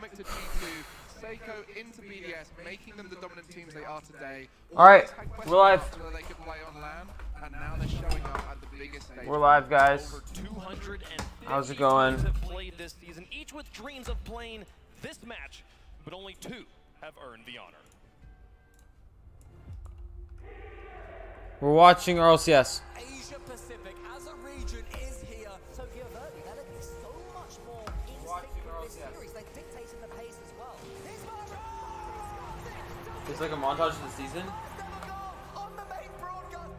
Stomach to G2, Seiko into BDS, making them the dominant teams they are today. All right, we're live. Whether they could play on LAN, and now they're showing up at the biggest stage. We're live, guys. Over 250 How's it going? teams have played this season, each with dreams of playing this match, but only 2 have earned the honor. We're watching Rlcs. Asia Pacific as a region is here. So Gioverdi, they're looking so much more in sync with this series. They're dictating the pace as well. It's like a montage of the season. On the main broadcast.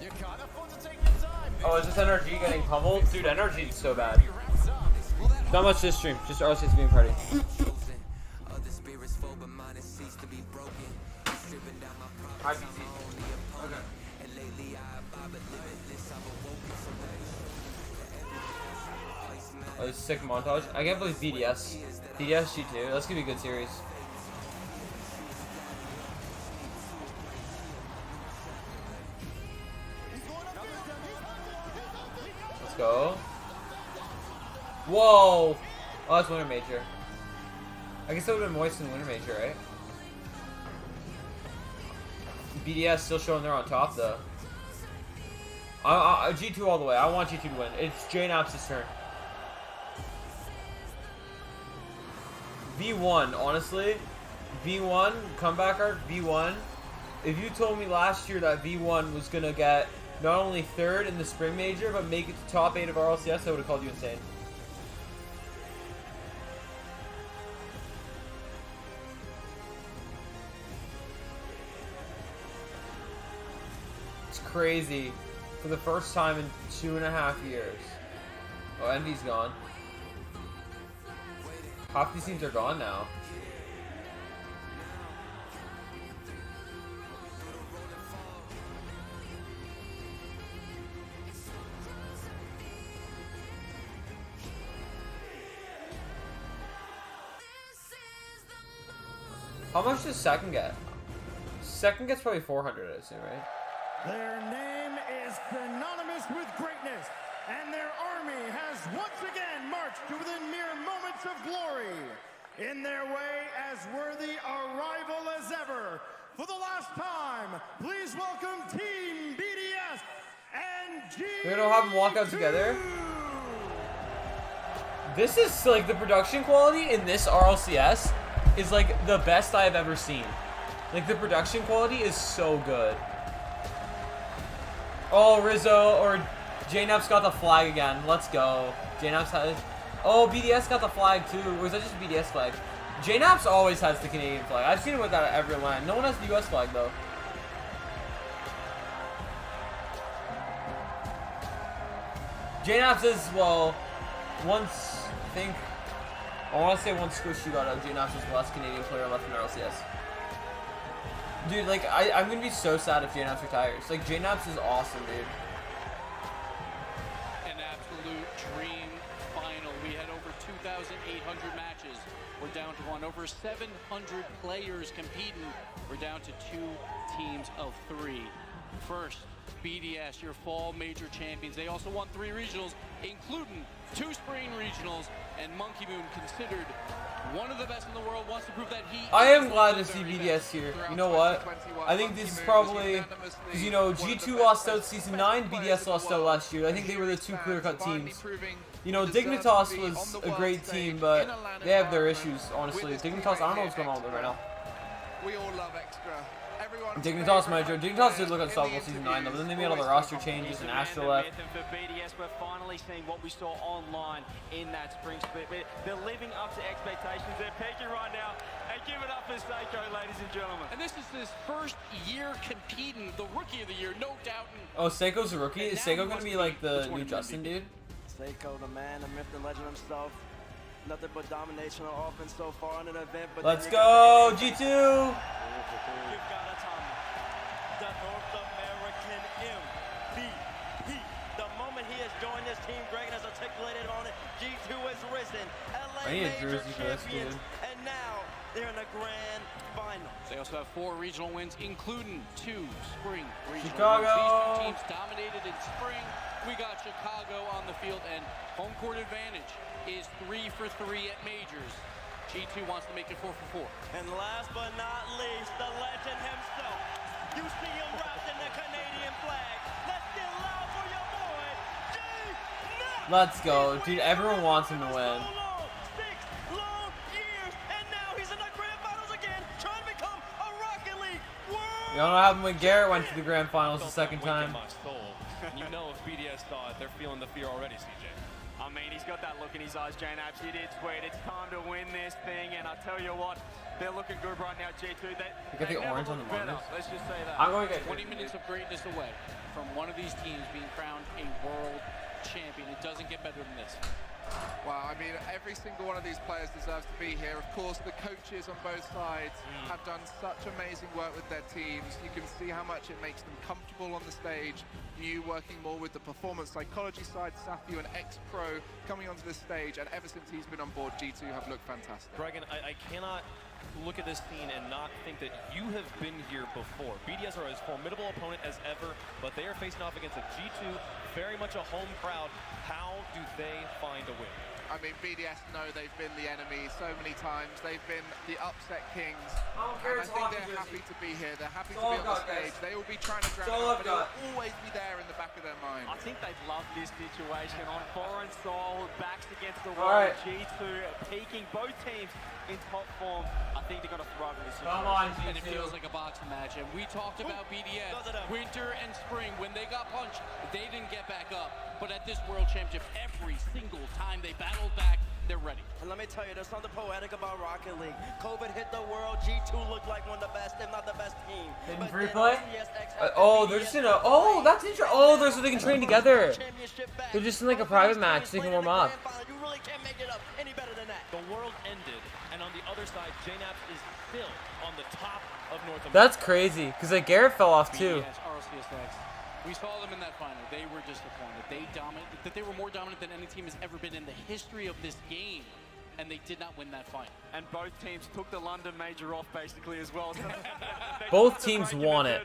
You can't afford to take your time. Oh, is this NRG getting pummeled? Dude, NRG is so bad. Not much this stream, just Rlcs being party. Hi, PC. Okay. Oh, this is a sick montage. I can't believe BDS. BDS G2. That's gonna be a good series. Let's go. Whoa! Oh, that's Winter Major. I guess that would have been Moist in Winter Major, right? BDS still showing they're on top, though. G2 all the way. I want G2 to win. It's JNAP's turn. V1, honestly. V1, comeback art, V1. If you told me last year that V1 was going to get not only 3rd in the Spring Major, but make it to top 8 of RLCS, I would have called you insane. It's crazy. For the first time in 2.5 years. Oh, Envy's gone. Half these teams are gone now. How much does second get? Second gets probably 400, I assume, right? Their name is synonymous with greatness, and their army has once again marched to within mere moments of glory. In their way, as worthy a rival as ever. For the last time, please welcome Team BDS and G2. We're gonna have them walk out together. This is like the production quality in this RLCS is like the best I've ever seen. Like the production quality is so good. Oh, Rizzo or JNAP's got the flag again. Let's go. JNAP's has. Oh, BDS got the flag too. Or was that just BDS flag? JNAP's always has the Canadian flag. I've seen it with that at every land. No one has the US flag though. JNAP's is, well, once, I want to say once Squishy got out, JNAP's was the last Canadian player left in RLCS. Dude, like, I'm gonna be so sad if JNAP's retires. Like, JNAP's is awesome, dude. An absolute dream final. We had over 2,800 matches. We're down to 1. Over 700 players competing. We're down to 2 teams of 3. First, BDS, your fall major champions. They also won 3 regionals, including 2 spring regionals, and Monkey Moon, considered one of the best in the world, wants to prove that he I am glad to see BDS here. You know what? I think this is probably, because, you know, G2 lost out season 9, BDS lost out last year. I think they were the 2 clear-cut teams. You know, Dignitas was a great team, but they have their issues, honestly. Dignitas, I don't know what's going on with them right now. We all love extra. Dignitas might joke. Dignitas did look unstoppable season 9 though, but then they made all the roster changes and Astro left. For BDS, we're finally seeing what we saw online in that spring split. They're living up to expectations. They're peaking right now. And give it up for Seiko, ladies and gentlemen. And this is his first year competing, the rookie of the year, no doubt. Oh, Seiko's a rookie? Is Seiko gonna be like the new Justin, dude? Seiko, the man, the myth, the legend himself. Nothing but domination on offense so far in an event. But let's go, G2! You've got a ton. The North American MVP. The moment he has joined this team, Greg has articulated on it. G2 has risen. LA I need a major jersey for this, dude. And now they're in the grand final. They also have 4 regional wins, including 2 spring regional Chicago. wins. These 2 teams dominated in spring. We got Chicago on the field, and home court advantage is 3 for 3 at majors. G2 wants to make it 4 for 4. And last but not least, the legend himself. You see him wrapped in the Canadian flag. Let's get loud for your boy, G-Nut. Let's go, dude. Everyone wants him to win. 6 long years, and now he's in the grand finals again, trying to become a Rocket League world. You don't know what happened when Garrett went to the grand finals the second time. You know if BDS saw it, they're feeling the fear already, CJ. I mean, he's got that look in his eyes, J-Naps. He did tweet, it's time to win this thing, and I tell you what, they're looking good right now, G2. You got the orange on the better. monitors? Let's just say that. I'm going to get 20 minutes of greatness away from one of these teams being crowned a world champion. It doesn't get better than this. Wow, I mean, every single one of these players deserves to be here. Of course, the coaches on both sides have done such amazing work with their teams. You can see how much it makes them comfortable on the stage. You working more with the performance psychology side, Sathu, an ex-pro coming onto the stage, and ever since he's been on board, G2 have looked fantastic. Dragon, I cannot look at this scene and not think that you have been here before. BDS are as formidable opponent as ever, but they are facing off against a G2, very much a home crowd. How do they find a win? I mean, BDS know they've been the enemy so many times. They've been the upset kings. I don't care And I think they're happy to be here. They're happy to be on the stage. They will be trying to drown out, but it'll always be there in the back of their mind. I think they've loved this situation on foreign soil, backs against the wall. Right. G2 peaking, both teams in top form. I think they're going to thrive in this Come situation. on, And it G2. feels like a boxing match. And we talked about BDS, winter and spring. When they got punched, they didn't get back up. But at this World Championship, every single time they battled back, they're ready. And let me tell you, there's something poetic about Rocket League. COVID hit the world. G2 looked like one of the best, if not the best team. Hidden But free then play? RCSX had Oh, the they're just BDS in a. Oh, that's interesting. Oh, they're so they can train together. championship back. They're just in like a private match. They can warm up. You really can't make it up any better than that. The world ended, and on the other side, JNAPS is still on the top of North America. That's crazy, because like Garrett fell off too. BDS, RLCSX. We saw them in that final. They were disappointed. They dominated. That they were more dominant than any team has ever been in the history of this game, and they did not win that final. And both teams took the London major off basically as well. So Both teams won it.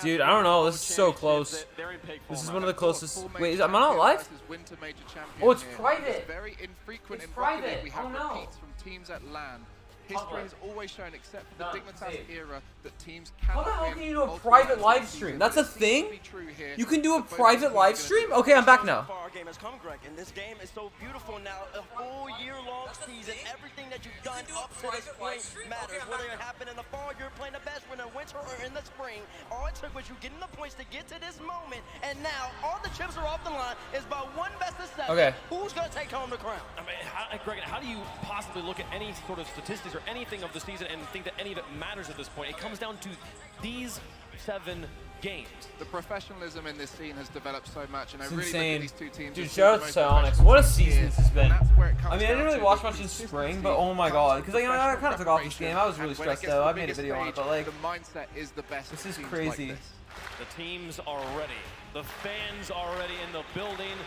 Dude, I don't know. This is so close. They're in peak form. This is right one of the now. closest. Full Wait, major am I not champion live? versus winter major champion Oh, it's here. private. It's very infrequent It's in Rocket League. private. We have Oh, no. repeats from teams at LAN. History Public. has always shown, except for the Done. Dignitas Saved. era, that teams How cannot the hell win can you do a multiple private matches live this stream? season. That's a It seems to thing? be true here You can do a that both private teams are live gonna stream? do Okay, I'm back How now. far our game has come, Greg, and this game is so beautiful now. A whole year-long season, everything that you've done up to this point matters. Whether it happened in the fall, you're playing the best, when in the winter or in the spring. All it took was you getting the points to get to this moment, and now all the chips are off the line. It's about one best of 7. Okay. Who's gonna take home the crown? I mean, Greg, how do you possibly look at any sort of statistics or anything of the season and think that any of it matters at this point? It comes down to these 7 games. The professionalism in this scene has developed so much, and It's I really insane. look at these two teams. Dude, as shout out the to most Psionics. professional What a teams season here, this has been. and that's where it comes I mean, I didn't down really to. watch The much in spring, consistency but oh my comes god. with Because, you know, I kind of took off this preparation, game. I was and really when it stressed gets to out. the I made a biggest video on it, stage, but like, the mindset is the best. this of is teams crazy. Like this. The teams are ready. The fans are ready in the building.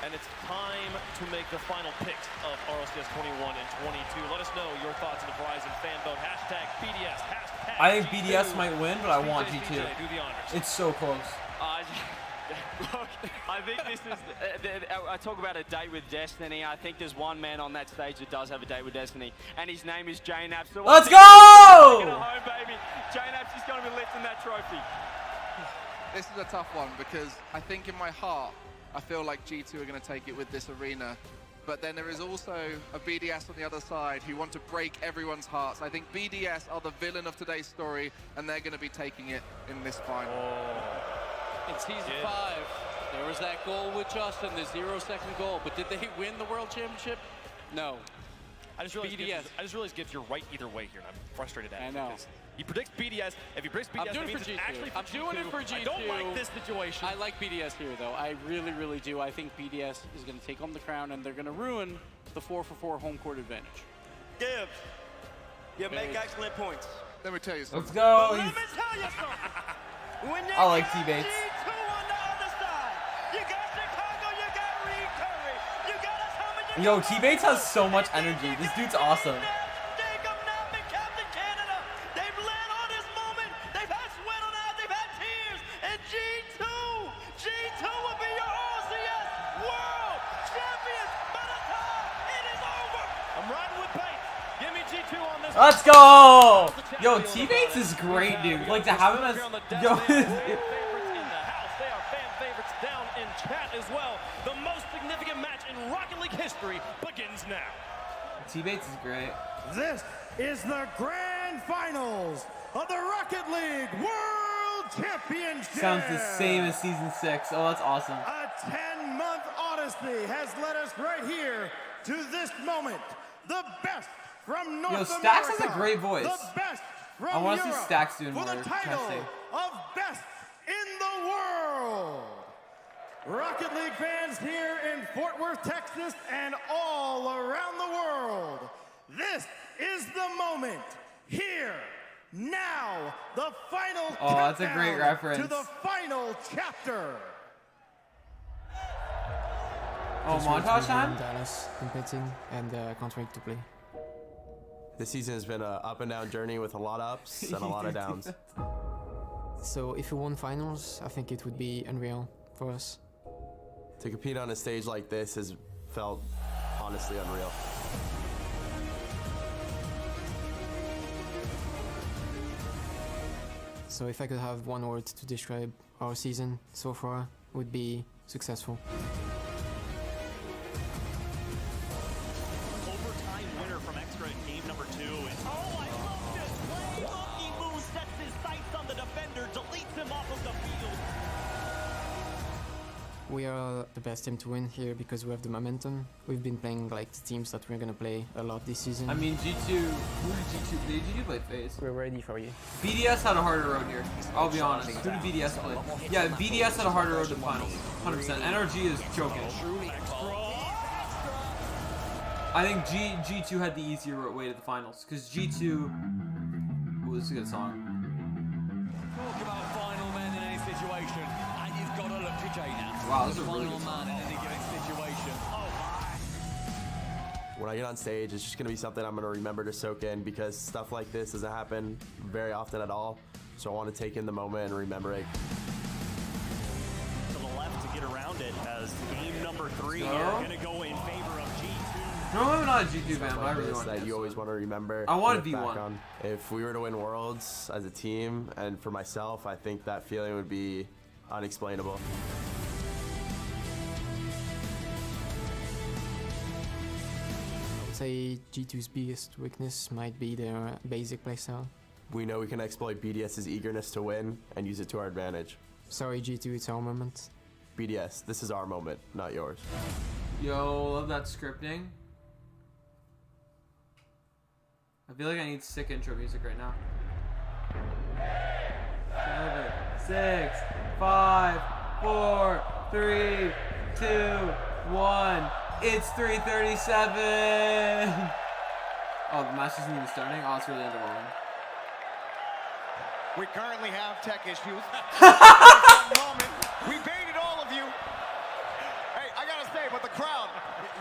And it's time to make the final picks of RLCS 21 and 22. Let us know your thoughts in the Verizon fan vote. Hashtag BDS. Hashtag I think G2. BDS might win, but I want CJ, G2. do the honors. It's so close. Look, I think this is. I talk about a date with destiny. I think there's one man on that stage that does have a date with destiny, and his name is J-Naps. So Let's taking it go! home, baby. J-Naps is going to be lifting that trophy. This is a tough one because I think in my heart, I feel like G2 are going to take it with this arena. But then there is also a BDS on the other side who want to break everyone's hearts. I think BDS are the villain of today's story, and they're going to be taking it in this final. In Season 5, there was that goal with Justin, the 0-second goal. But did they win the World Championship? No. I just realized BDS. Gibbs, you're right either way here, and I'm frustrated at it. I know. because He predicts BDS. If he predicts BDS, I'm doing that it means for it's G2. actually I'm doing it for G2. I don't like this situation. I like BDS here, though. I really, really do. I think BDS is going to take home the crown, and they're going to ruin the 4-for-4 home court advantage. Gibbs, you make excellent points. Let me tell you Let's something. go. But let He's- me tell you something. When you I like got T-Bates. G2 on the other side, you got Chicago, you got Reed Curry, you got us humming. Yo, T-Bates has so much energy. This dude's awesome. Jacob Knappman, Captain Canada. They've led on this moment. They've had sweat on that. They've had tears. And G2 will be your RCS World Champions by the time it is over. I'm riding with Bates. Give me G2 on this. Let's go! Yo, T-Bates is great, dude. Like, to have him as... Yo, Favorites in the house. They are fan favorites down in chat as well. The most significant match in Rocket League history begins now. T-Bates is great. This is the grand finals of the Rocket League World Championship. Sounds the same as Season 6. Oh, that's awesome. A 10-month odyssey has led us right here to this moment. The best from North America. Yo, Stax has a great voice. The best from I want to see Europe Stax doing for more the title testing. of best in the world. Rocket League fans here in Fort Worth, Texas, and all around the world. This is the moment. Here, now, the final Oh, that's a great countdown reference. to the final chapter. Oh, montage time? Dallas competing and can't wait to play. This season has been an up and down journey with a lot of ups and a lot of downs. So if we won finals, I think it would be unreal for us. To compete on a stage like this has felt honestly unreal. So if I could have one word to describe our season so far, would be successful. Overtime winner from extra in game number 2. Oh, I love this play. Monkey Moon sets his sights on the defender, deletes him off of the field. We are the best team to win here because we have the momentum. We've been playing like the teams that we're gonna play a lot this season. I mean, G2... Who did G2 play FaZe? We're ready for you. BDS had a harder road here. I'll be honest. Who did BDS play? Yeah, BDS had a harder road to the finals. 100%. NRG is choking. I think G2 had the easier way to the finals. Because G2... Ooh, this is a good song. Talk about final man in any situation, and you've got to look to Jay now. Wow, this is a The really final good song. man in any given situation. When I get on stage, it's just going to be something I'm going to remember to soak in because stuff like this doesn't happen very often at all. So I want to take in the moment and remember it. To the left to get around it as game number 3 here. So? Going to go in favor of G2. No, I'm not a G2 fan, but I really This want that to. you always want to remember. I want look back V1. on. If we were to win Worlds as a team and for myself, I think that feeling would be unexplainable. I would say G2's biggest weakness might be their basic playstyle. We know we can exploit BDS's eagerness to win and use it to our advantage. Sorry G2, it's our moment. BDS, this is our moment, not yours. Yo, love that scripting. I feel like I need sick intro music right now. 7, 6, 5, 4, 3, 2, 1. It's 3:37. Oh, the match isn't even starting. Oh, it's really underwhelming. We currently have tech issues. Moment. We baited all of you. Hey, I gotta say, but the crowd,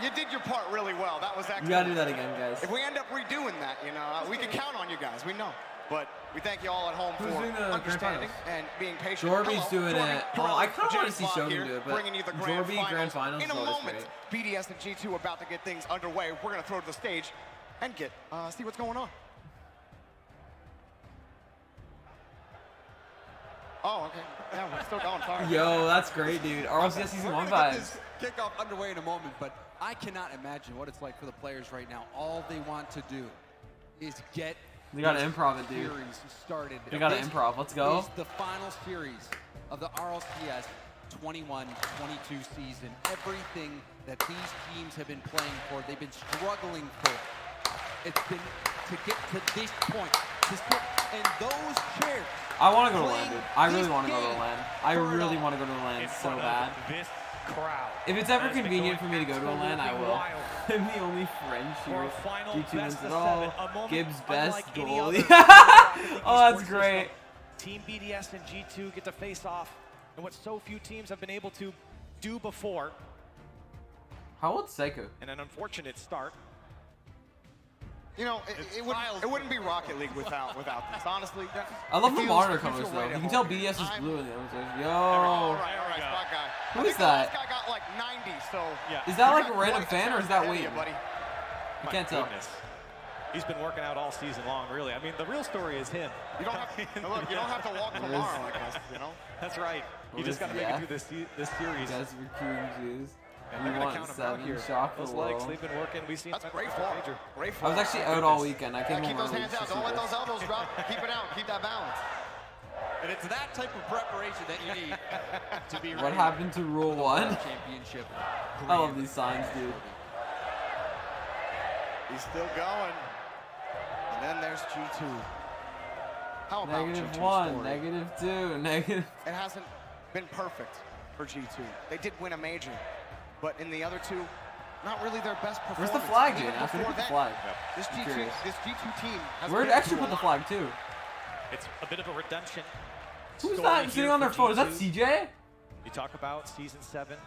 you did your part really well. That was You actually. gotta do that again, guys. If we end up redoing that, you know, we can count on you guys. We know. But we thank you all at home Who's for doing the grand understanding finals? and being patient. Jorby's Hello, doing Jorby, it. Jorby, Oh, I kind of want to James see Block Shogun here, do it, but bringing you the grand Jorby grand finals In is a always moment, great. BDS and G2 about to get things underway. We're gonna throw to the stage and get see what's going on. Oh, okay. Yeah, we're still going. Sorry. Yo, that's great, dude. RLCS Season 1 vibes. Kickoff underway in a moment, but I cannot imagine what it's like for the players right now. All they want to do is get They gotta this improv it, dude. series started. They gotta This improv. Let's go. is the final series of the RLCS 21-22 season. Everything that these teams have been playing for, they've been struggling for. It's been to get to this point, to sit in those chairs. I want to go to LAN, dude. I really this want to go to game LAN. I really want to go to LAN so bad. This crowd. If it's ever convenient for me to go to a LAN, I will. I'm the only French For here. a final G2 wins best it of all. 7, a moment Gibbs best unlike any goalie. other. Oh, that's great. Team BDS and G2 get to face off in what so few teams have been able to do before. How old's Seiko? And an unfortunate start. You know, it wouldn't be Rocket League without this. Honestly, I love the it feels- monitor it feels colors though. right You at can tell home. BDS is I'm- blue in the other. Yo. All right, spot guy. Who I is think the that? last guy got like 90, so. Yeah. Is that you like got a random quite fan or is shot that ahead of Wayne? you, buddy. I can't tell. He's been working out all season long, really. I mean, the real story is him. You don't have look. You don't have to walk tomorrow, I guess. You know. That's right. You just got to make it through this series. That's recruiting juice. And You they're gonna want count him out 7 here. shock Those the legs, wall. they've been working. We've seen That's great form. Great I form. was actually out all weekend. I came Keep home those early hands just out. to Don't see let this. those elbows drop. Keep it out. Keep that balance. And it's that type of preparation that you need to be ready. What happened to Rule 1? Championship. I love these signs, dude. He's still going. And then there's G2. How about -1, G2 story? -2, negative. It hasn't been perfect for G2. They did win a major, but in the other two, not really their best performance. Where's the flag, Even dude? After before the that, flag. This I'm G2 curious. team has Where'd been Extra through put a the lot. flag too? It's a bit of a redemption. Who's story that here sitting on their for phone? Is that G2. CJ? You talk about season 7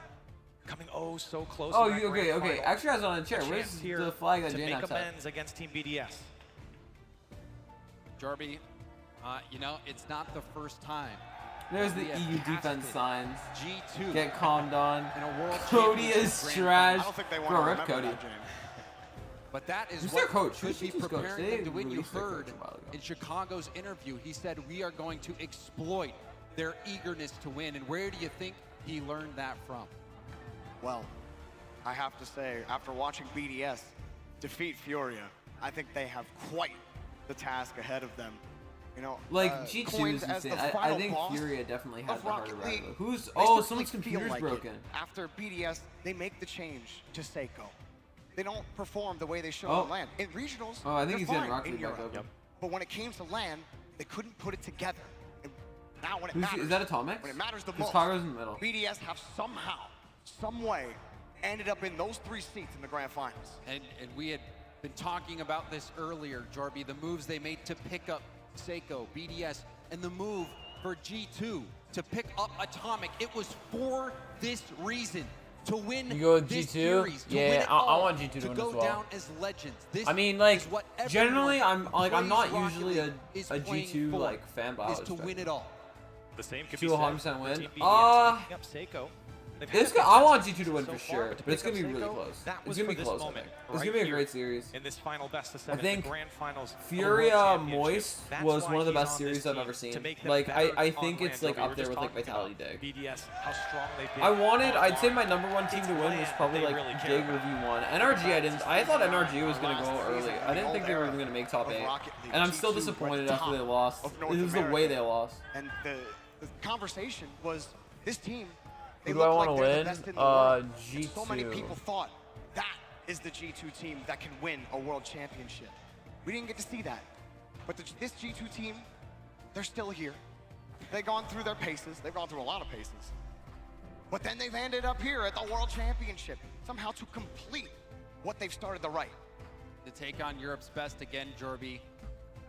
coming so close. Oh, to that you okay? grand Okay. final. Extra has on a chair. A Where's chance here the flag that to Jane make had? amends against Team BDS? Jarby, you know, it's not the first time. There's the We have EU defense casted signs. G2 Get calmed on. in a world Cody championship is grand trash. I don't think they want Bro, to rip remember Cody. that, James. But that is Who's what their coach? could Who's be G2's coach? preparing They them to win. You released their heard coach a while ago. in Chicago's interview, he said, we are going to exploit their eagerness to win. And where do you think he learned that from? Well, I have to say, after watching BDS defeat Furia, I think they have quite the task ahead of them. You know, Like G2 coined is as insane. the I final think boss Furia definitely has of the harder Rocket League. road. Who's? They Oh, certainly someone's feel computer's like it. broken. After BDS, they make the change to Seiko. They don't perform the way they should Oh. on LAN. In regionals, Oh, I think they're he's getting fine Rocket in League back Europe. open. But when it came to LAN, they couldn't put it together. And now when it Who's, matters, is that Atomic? when it matters the Because most, Chicago's in the middle. BDS have somehow, some way, ended up in those 3 seats in the grand finals. And we had been talking about this earlier, Jarby, the moves they made to pick up Seiko, BDS, and the move for G2 to pick up Atomic. It was for this reason. To win You go with this G2? series, to Yeah, win it I all, want G2 to win go as well. down as legends. This I mean, like, is what generally, everyone I'm not plays Rocket usually League is a playing G2 for, like fan, but I is was to win it all. The same could To be a said 100% for win. Team BDS picking up Seiko. They've had It's good I want success G2 to win so for far, sure, but to but it's pick gonna be up really Seiko, close. That It's was gonna for be this close. I moment, think. It's right gonna be a here great series. in this final best of 7 I think the grand finals. of the Furia World Championship. Moist That's was why one of the he's best on series this I've team, ever seen. to make them Like better I on think it's land. like We up were there just with like talking Vitality about Dig. BDS, how strong they've been. I'd say my #1 team to win was It's probably land like they really Dig care or V1. NRG I thought NRG was gonna go early. I didn't think they were even gonna make top 8. And I'm still disappointed after they lost. It was the way they lost. And the conversation was this team. They Who do I look want like to they're the win? best in the world. And G2. so many people thought that is the G2 team that can win a world championship. We didn't get to see that. But this G2 team, they're still here. They've gone through their paces. They've gone through a lot of paces. But then they've ended up here at the world championship, somehow to complete what they've started to write. To take on Europe's best again, Jorby.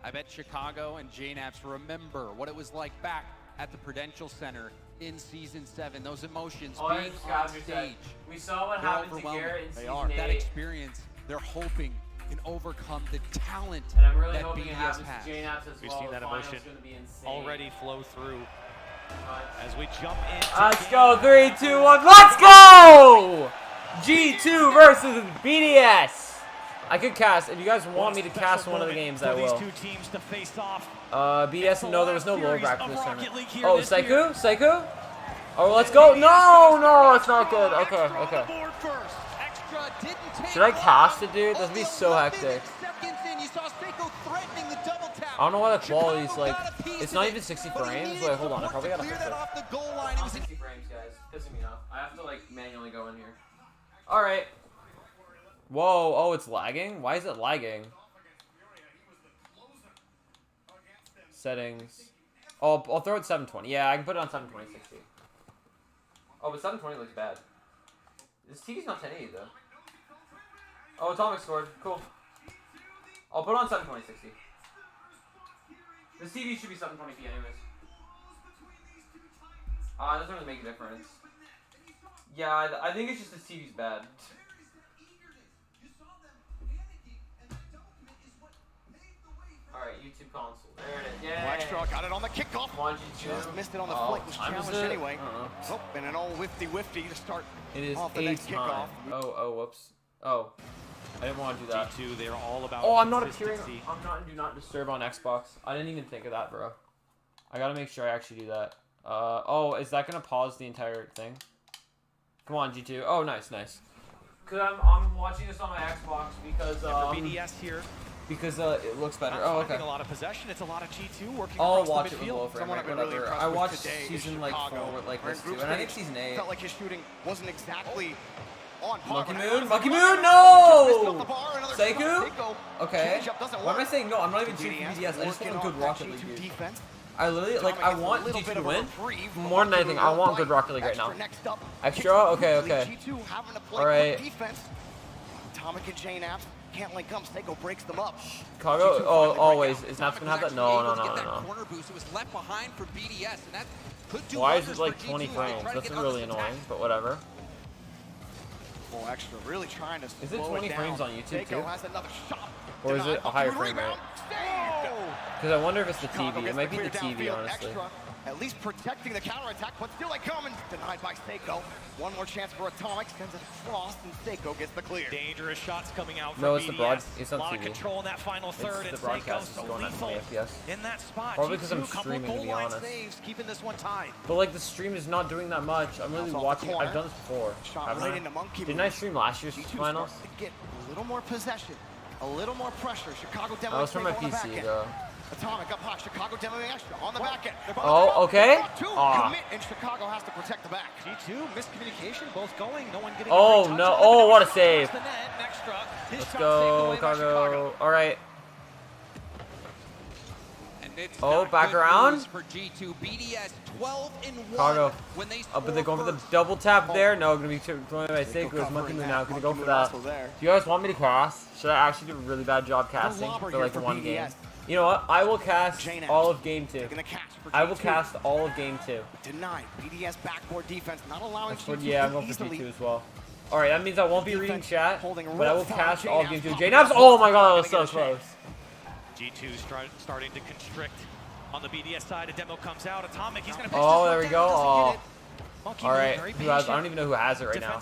I bet Chicago and JNAPS remember what it was like back at the Prudential Center in Season 7. Those emotions being on stage. We saw what They're happened to overwhelming. Garrett in They Season are. 8. That experience, they're hoping can overcome the talent And I'm really that hoping it BDS happens has. to JNAPS as well. We've seen The that final's emotion gonna be insane. already flow through as we jump in. Let's go, 3, 2, 1, let's go! G2 versus BDS. I could cast, if you guys want me to cast one of the games, I will. These two teams to face off. BDS, no, there was no lower bracket for this Rocket tournament. League here Oh, this year. Seiku? Oh, let's go. No, it's not good. Okay. Should I cast it, dude? That'd be so hectic. I don't know why the quality's like, it's not even 60 frames. Wait, hold on, I probably gotta fix it. Not 60 frames, guys. Pissing me off. I have to like manually go in here. Alright. Whoa, oh, it's lagging? Why is it lagging? Settings. Oh, I'll throw it 720. Yeah, I can put it on 720, 60. Oh, but 720 looks bad. This TV's not 1080 though. Oh, Atomic scored. Cool. I'll put it on 720, 60. This TV should be 720p anyways. It doesn't really make a difference. Yeah, I think it's just this TV's bad. Alright, YouTube console. There it is. Yeah. Blackstraw got it on the kickoff. Just missed it on the flick. Was challenged anyway. Oh, and an old whifty to start it is off the 8 next kickoff. Oh, whoops. Oh. I didn't want to do that. G2, they're all about Oh, I'm not appearing. consistency. I'm not in Do Not Disturb on Xbox. I didn't even think of that, bro. I gotta make sure I actually do that. Oh, is that gonna pause the entire thing? Come on, G2. Oh, nice, nice. Cause I'm watching this on my Xbox because For BDS here. Because it looks better. Not Oh, okay. finding a lot of possession. It's a lot of G2 working I'll across watch the it with midfield. low frame rate, whatever. I watched season like 4 like this too, and I think season 8. Felt like his shooting wasn't exactly on par. Monkey Moon, Monkey Moon, no! Seiko? Okay. Why am I saying no? I'm not even shooting for BDS. I just want a good Rocket League dude. I literally, like, I want G2 to win. More than anything, I want good Rocket League right now. Extra? Okay, okay. Alright. Atomic and J-Naps can't link up. Seiko breaks them up. Chicago? Oh, always. Is Naps gonna have that? No, no, no, no. Corner boost. It was left behind for BDS, and that could do Why is wonders it like for 20 G2. frames? That's really annoying, but whatever. Full extra, really trying to Is it 20 frames on YouTube too? has another shot. Or is it a higher frame rate? Because I wonder if it's the TV. It might be the TV, honestly. At least protecting the counterattack, but still they come and denied by Seiko. One more chance for Atomic, sends it across, and Seiko gets the clear. Dangerous shots coming out from No, it's BDS. the broad. It's on a lot TV. of control in that final third. It's the broadcast is going at 20 FPS. In that spot. Probably because I'm G2, couple streaming, to goal be line honest. saves, keeping this one tied. But like the stream is not doing that much. I'm really watching. I've done this before. Shot right into Monkey Didn't I stream last year's G2 finals? starts to get a little more possession, a little more pressure. Chicago That demoing was from my Seiko on the back PC end. though. Atomic up high, Chicago demoing extra on the back end. They're both Oh, out. okay. Two Ah. commit, and Chicago has to protect the back. G2, miscommunication, both going, no one getting Oh a great no! touch. Oh, what a save! The net, and extra. His Let's shot go, saved away by Chicago. All right. And it's Oh, not back good around. news for G2. BDS 12-1 Chicago. when they Oh, but they're going for the double tap there. No, gonna be thrown by Seiko. It's Monkey Moon now. Gonna go for that. Do you guys want me to cast? Should I actually do a really bad job casting for like one game? You know what? I will cast all of game 2. I will cast all of game 2. Denied. BDS backboard defense not allowing That's what, G2 yeah, I'm to going for easily. G2 as well. All right, that means I won't be reading chat, holding but I will real foul. cast all of game 2. J-Naps J-Naps. Oh my god, that was so close. G2 starting to constrict on the BDS side. A demo comes out. Atomic, he's going to Oh, there we go. Oh. All right, who has? I don't even know who has it right now.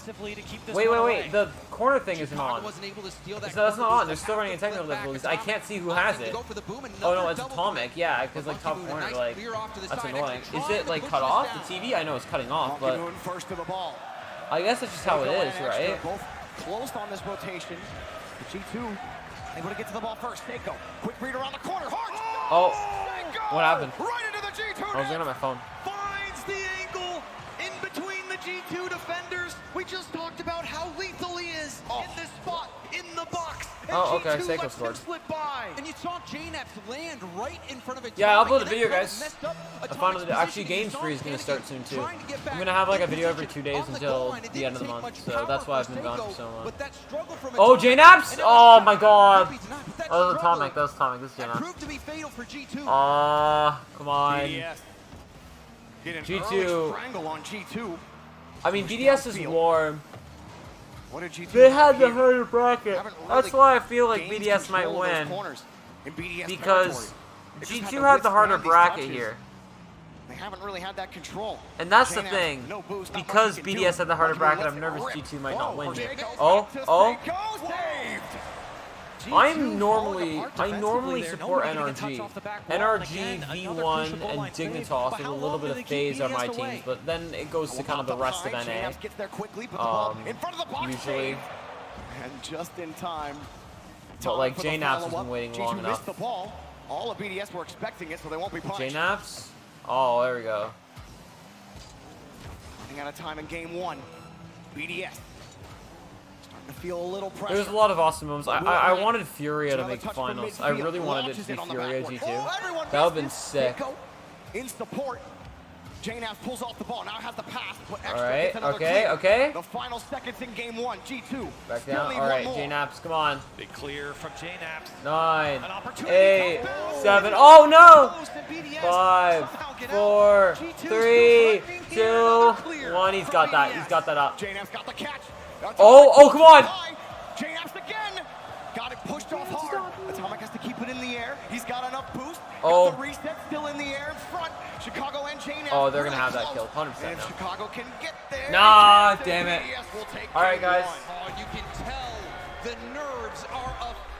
Wait. The corner thing isn't on. That's not on. They're still running in technical difficulties. I can't see who has it. Oh no, it's Atomic. Yeah, because like top corner, like that's annoying. Is it like cut off? The TV? I know it's cutting off, but First to the ball. I guess that's just how it is, right? Both close on this rotation. G2 able to get to the ball first. Seiko, quick read around the corner. Hart. Oh, Seiko, what happened? Right into the G2. I was looking at my phone. Finds the angle in between the G2 defenders. We just talked about how lethal he is in this spot, in the box. And Oh, okay, G2 Seiko lets scored. him slip by. And you saw J-Naps land right in front of it. Yeah, I'll upload a video, guys. I found that actually Games Free is going to start soon too. I'm going to have like a video every 2 days until the end of the month, so that's why I've been gone for so long. Oh, J-Naps! Oh my god! That was Atomic, that was Atomic, this is J-Naps. Proved to be fatal for G2. Come on. G2. Strangle on G2. I mean, BDS is warm. What did G2 They had the here? harder bracket. That's why I feel like gained BDS might control of those win. corners in BDS Because territory. They just G2 to had the harder withstand these bracket touches. here. They haven't really had that control. And that's the J-Naps, thing. no boost, not much Because he can BDS do. had the harder Monkey Moon bracket, lets I'm it nervous rip. G2 might not win here. Seiko Oh, back to oh. Seiko, saved. I normally support NRG. NRG, V1, and Dignitas with a little bit of phase are my teams, but then it goes to kind of the rest of NA. Usually. And just in time. But like J-Naps has been waiting long G2 missed enough. the ball. All of BDS were expecting it, so they won't be punished. J-Naps? Oh, there we go. Running out of time in game 1. BDS. Starting to feel a little pressure. There's a lot of awesome moments. I wanted Furia to make the finals. I really wanted it to be Furia G2. That would have been sick. In support. J-Naps pulls off the ball. Now has the pass. But extra Alright, gets another okay, clear. okay. The final seconds in game 1. G2. Back still down. need Alright, one more. J-Naps, come on. Big clear from J-Naps. 9, An opportunity 8, comes. 7. Oh no! Close, and BDS 5, somehow get 4, out. G2 3, still 2, threatening clear 1. He's got that. He's got that up. J-Naps got the catch. Oh, come on! J-Naps again. Got it pushed off hard. Atomic has to keep it in the air. He's got enough boost. Oh. Got the reset still in the air in front. Chicago and J-Naps. Oh, they're gonna really have that close. kill. 100% And now. Chicago can get there. Nah, They damn it. BDS will take All right, game guys. 1. Oh, you can tell the nerves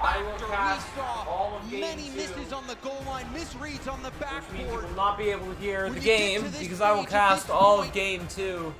I will cast we saw all of game many 2. misses on the goal line, misreads on the Which means you backboard. will not be able to hear When the you get game to this because I will stage, at cast this all of point, game 2.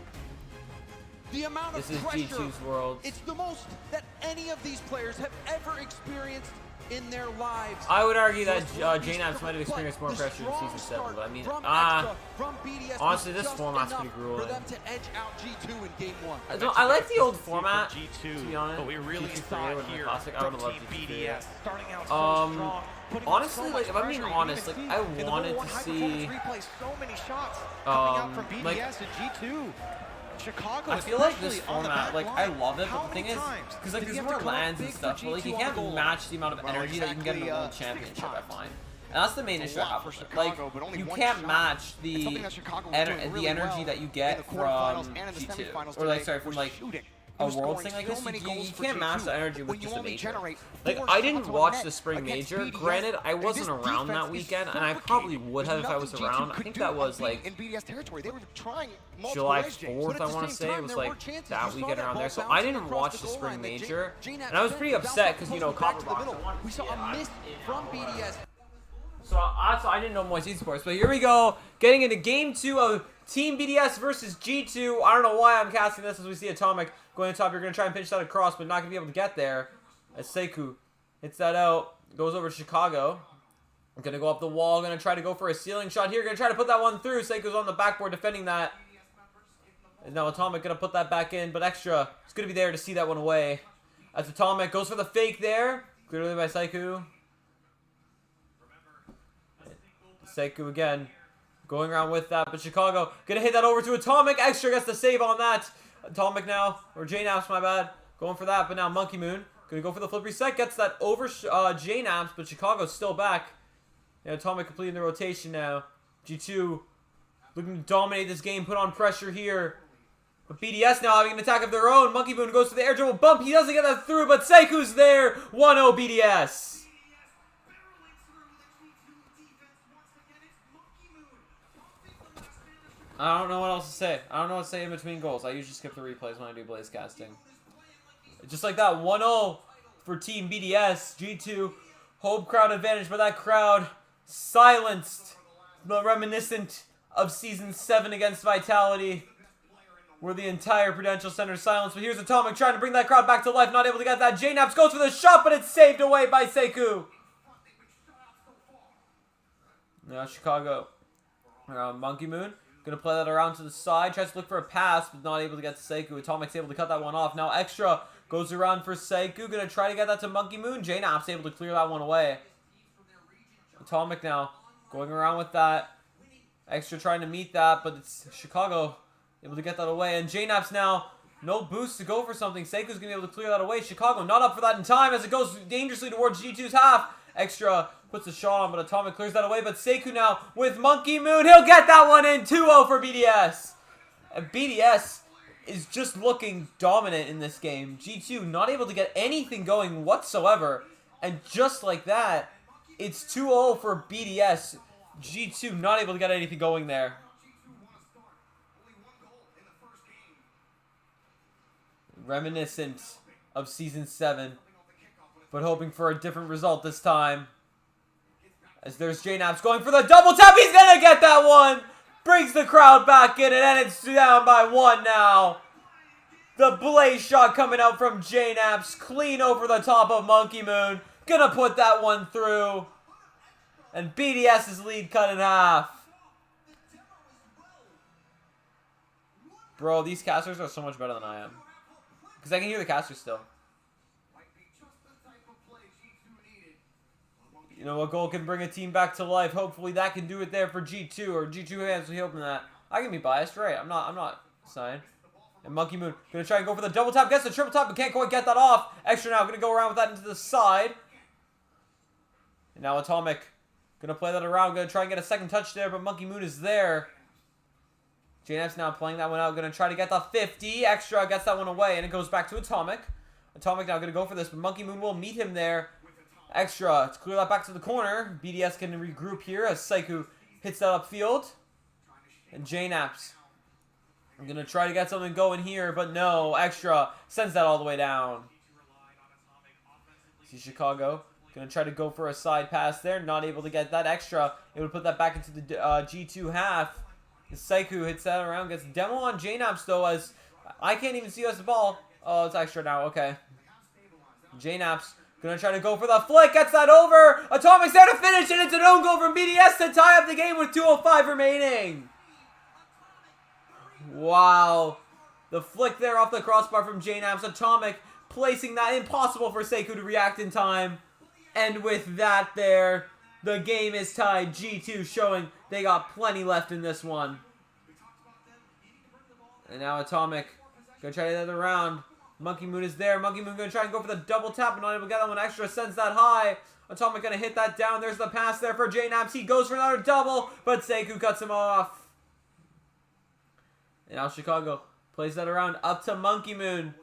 The amount This of is pressure, G2's world. it's the most that any of these players have ever experienced in their lives. I would argue that So it's J-Naps might have experienced more the pressure in strong Season 7, start but I mean, from Extra, from BDS honestly, was this just format's enough pretty grueling. for them to edge out G2 in game 1. I like the old format, G2, to be honest. but we really G2 saw Korea it with the here classic. I would have loved from G2 Team Korea. BDS, starting out so strong, putting on Honestly, so like, if much I'm being pressure. honest, You can like, I see in the wanted number to one see, high-performance replay, so many shots coming out from BDS like, and G2. Chicago, I feel like this especially on the format, back like, I line. love it, How but the thing many is, times because, like, did he there's have more to come up lands and big for stuff, but, like, you G2 on the can't goal line? match the amount of Well, energy that you can get in the exactly, World 6 Championship, I times. find. And that's the main It's a issue I lot have for with it. Chicago, Like, but only you one can't shot. match It's the, something that Chicago was doing really the energy well that you in get the from quarterfinals and in the G2. semifinals Or, like, today sorry, from, was like, shooting. a He was world scoring thing like so this, many you goals for can't match G2. the energy with When you just a only major. generate Like, 4 I shots didn't on watch net the spring against major. BDS, Granted, I and wasn't this around defense that is weekend, and I probably suffocating. would There's have if I was nothing G2 around. I could think do that on was, being like, in BDS territory. They were trying multiple July ways, James. 4th, But I at the want to same say. It time, was there like were chances. that You saw weekend that around ball there. So bouncing I didn't across watch the the goal spring line that major, J-Naps and I was sent pretty bounced upset off the because, you post know, and back to the Copperbox. middle. We saw a miss from BDS. So I didn't know Moist Esports, but here we go, getting into Game 2 of Team BDS versus G2. I don't know why I'm casting this as we see Atomic going to top. You're going to try and pinch that across, but not going to be able to get there. As Sekou hits that out, goes over to Chicago. Going to go up the wall, going to try to go for a ceiling shot here. Going to try to put that one through. Sekou's on the backboard defending that. And now Atomic going to put that back in, but Extra is going to be there to see that one away. As Atomic goes for the fake there. Clearly by Sekou. Sekou again, going around with that, but Chicago gonna hit that over to Atomic. Extra gets the save on that. Atomic now, or J-Naps, my bad, going for that, but now Monkey Moon gonna go for the flip reset, gets that over J-Naps, but Chicago's still back. And Atomic completing the rotation now. G2 looking to dominate this game, put on pressure here. But BDS now having an attack of their own. Monkey Moon goes for the air dribble bump. He doesn't get that through, but Sekou's there. 1-0 BDS. I don't know what else to say. I don't know what to say in between goals. I usually skip the replays when I do Blaze casting. Just like that, 1-0 for Team BDS. G2, home crowd advantage, but that crowd silenced. The reminiscent of Season 7 against Vitality, where the entire Prudential Center silenced. But here's Atomic trying to bring that crowd back to life. Not able to get that. J-Naps goes for the shot, but it's saved away by Sekou. Now Chicago. Monkey Moon. Going to play that around to the side. Tries to look for a pass, but not able to get to Sekou. Atomic's able to cut that one off. Now Extra goes around for Sekou. Going to try to get that to Monkey Moon. J-Naps able to clear that one away. Atomic now going around with that. Extra trying to meet that, but it's Chicago able to get that away. And J-Naps now, no boost to go for something. Sekou's going to be able to clear that away. Chicago not up for that in time as it goes dangerously towards G2's half. Extra puts a shot on, but Atomic clears that away. But Sekou now with Monkey Moon. He'll get that one in. 2-0 for BDS. And BDS is just looking dominant in this game. G2 not able to get anything going whatsoever. And just like that, it's 2-0 for BDS. G2 not able to get anything going there. Reminiscent of Season 7. But hoping for a different result this time. As there's J-Naps going for the double tap. He's going to get that one. Brings the crowd back in, and it's down by 1 now. The blaze shot coming out from J-Naps. Clean over the top of Monkey Moon. Going to put that one through. And BDS's lead cut in half. Bro, these casters are so much better than I am. Because I can hear the casters still. You know, a goal can bring a team back to life. Hopefully that can do it there for G2, or G2 fans will be hoping that. I can be biased, right? I'm not saying. And Monkey Moon gonna try and go for the double tap, gets the triple tap, but can't quite get that off. Extra now gonna go around with that into the side. And now Atomic gonna play that around, gonna try and get a second touch there, but Monkey Moon is there. J-Naps now playing that one out, gonna try to get the 50. Extra gets that one away, and it goes back to Atomic. Atomic now gonna go for this, but Monkey Moon will meet him there. Extra to clear that back to the corner. BDS can regroup here as Sekou hits that upfield. And J-Naps, I'm going to try to get something going here, but no. Extra sends that all the way down. See Chicago. Gonna try to go for a side pass there. Not able to get that extra. It would put that back into the G2 half. Saiku hits that around. Gets demo on JNaps though, as I can't even see us the ball. Oh, it's extra now. Okay. JNaps gonna try to go for the flick. Gets that over. Atomic's there to finish it. It's an own goal from BDS to tie up the game with 2:05 remaining. Wow. The flick there off the crossbar from JNaps. Atomic placing that. Impossible for Saiku to react in time. And with that there, the game is tied. G2 showing they got plenty left in this one. And now Atomic gonna try to get the round. Monkey Moon is there. Monkey Moon gonna try and go for the double tap, but not able to get that one extra. Sends that high. Atomic gonna hit that down. There's the pass there for JNaps. He goes for another double, but Saiku cuts him off. And now Chicago plays that around up to Monkey Moon.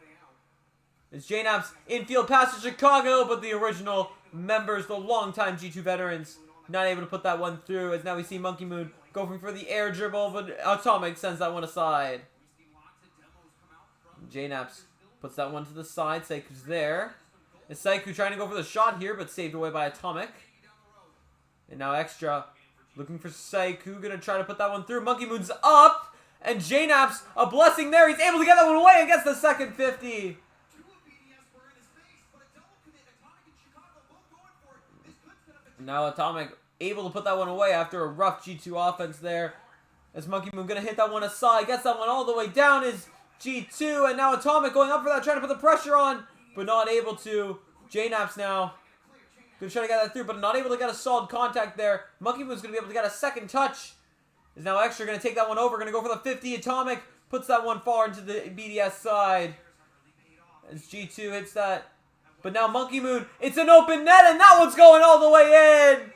It's JNaps infield pass to Chicago, but the original members, the longtime G2 veterans, not able to put that one through, as now we see Monkey Moon going for the air dribble, but Atomic sends that one aside. JNaps puts that one to the side. Saiku's there. And Saiku trying to go for the shot here, but saved away by Atomic. And now Extra looking for Saiku, gonna try to put that one through. Monkey Moon's up, and JNaps, a blessing there. He's able to get that one away and gets the second 50. Now Atomic able to put that one away after a rough G2 offense there. As Monkey Moon gonna hit that one aside, gets that one all the way down is G2, and now Atomic going up for that, trying to put the pressure on, but not able to. JNaps now gonna try to get that through, but not able to get a solid contact there. Monkey Moon's gonna be able to get a second touch. Is now Extra gonna take that one over, gonna go for the 50. Atomic puts that one far into the BDS side. As G2 hits that. But now Monkey Moon, it's an open net, and that one's going all the way in.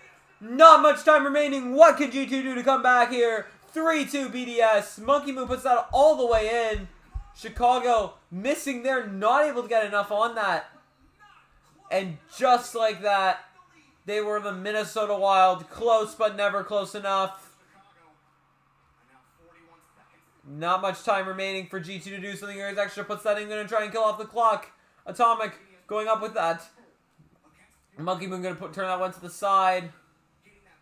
Not much time remaining. What can G2 do to come back here? 3-2 BDS. Monkey Moon puts that all the way in. Chicago missing there, not able to get enough on that. And just like that, they were the Minnesota Wild. Close, but never close enough. Not much time remaining for G2 to do something here. As Extra puts that in, going to try and kill off the clock. Atomic going up with that. Monkey Moon going to turn that one to the side.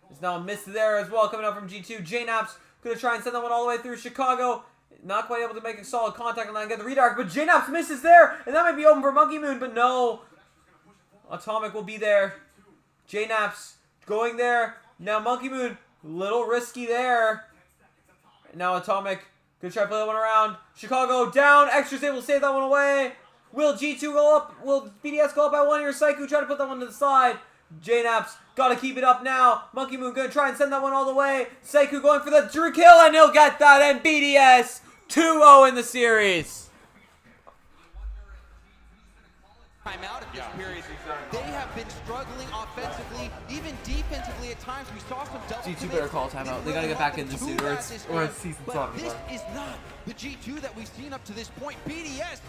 There's now a miss there as well coming out from G2. JNaps going to try and send that one all the way through Chicago. Not quite able to make a solid contact on that and get the redirect, but JNaps misses there, and that might be open for Monkey Moon, but no. Atomic will be there. JNaps going there. Now Monkey Moon, little risky there. Now Atomic going to try to play that one around. Chicago down. Extra's able to save that one away. Will G2 go up? Will BDS go up by one here? Saiku trying to put that one to the side. JNaps got to keep it up now. Monkey Moon going to try and send that one all the way. Saiku going for the Drew kill, and he'll get that. And BDS 2-0 in the series. Timeout at this period. They have been struggling offensively, even defensively at times. We saw some double G2 better call timeout. They got to get back in this suit, or it's season's on. This is not the G2 that we've seen up to this point. BDS,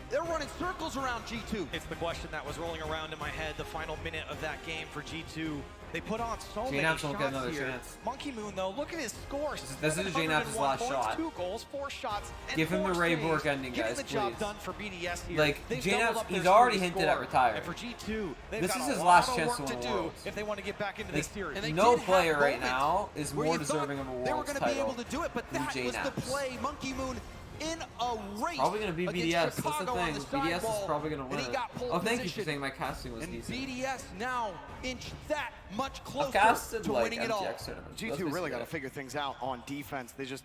they're running circles around G2. It's the question that was rolling around in my head the final minute of that game for G2. They put on so many shots won't get another here. Chance. Monkey Moon, though, look at his scores. This is JNaps' last shot. 2 goals, 4 shots, and Give him the 4 Ray saves. Bork ending, guys, Getting the job done for BDS here. Like, They've JNaps, doubled up he's their already series hinted at score. retiring. And for G2, they've This got is a his lot last of chance work to win do Worlds. if they want to get back into this series. And No did player have right moments now is where more you thought deserving of a they were Worlds going to be title able to do it, but than that was the JNaps. play. Monkey Moon in a race. Probably going to be BDS. That's the Chicago on thing. the side BDS is ball, probably going to win and he it. got pole Oh, thank you for position. saying my casting was And decent. BDS now inch that much closer casted to like winning it all. MTX tournaments. G2 really got to figure things out on defense. They just,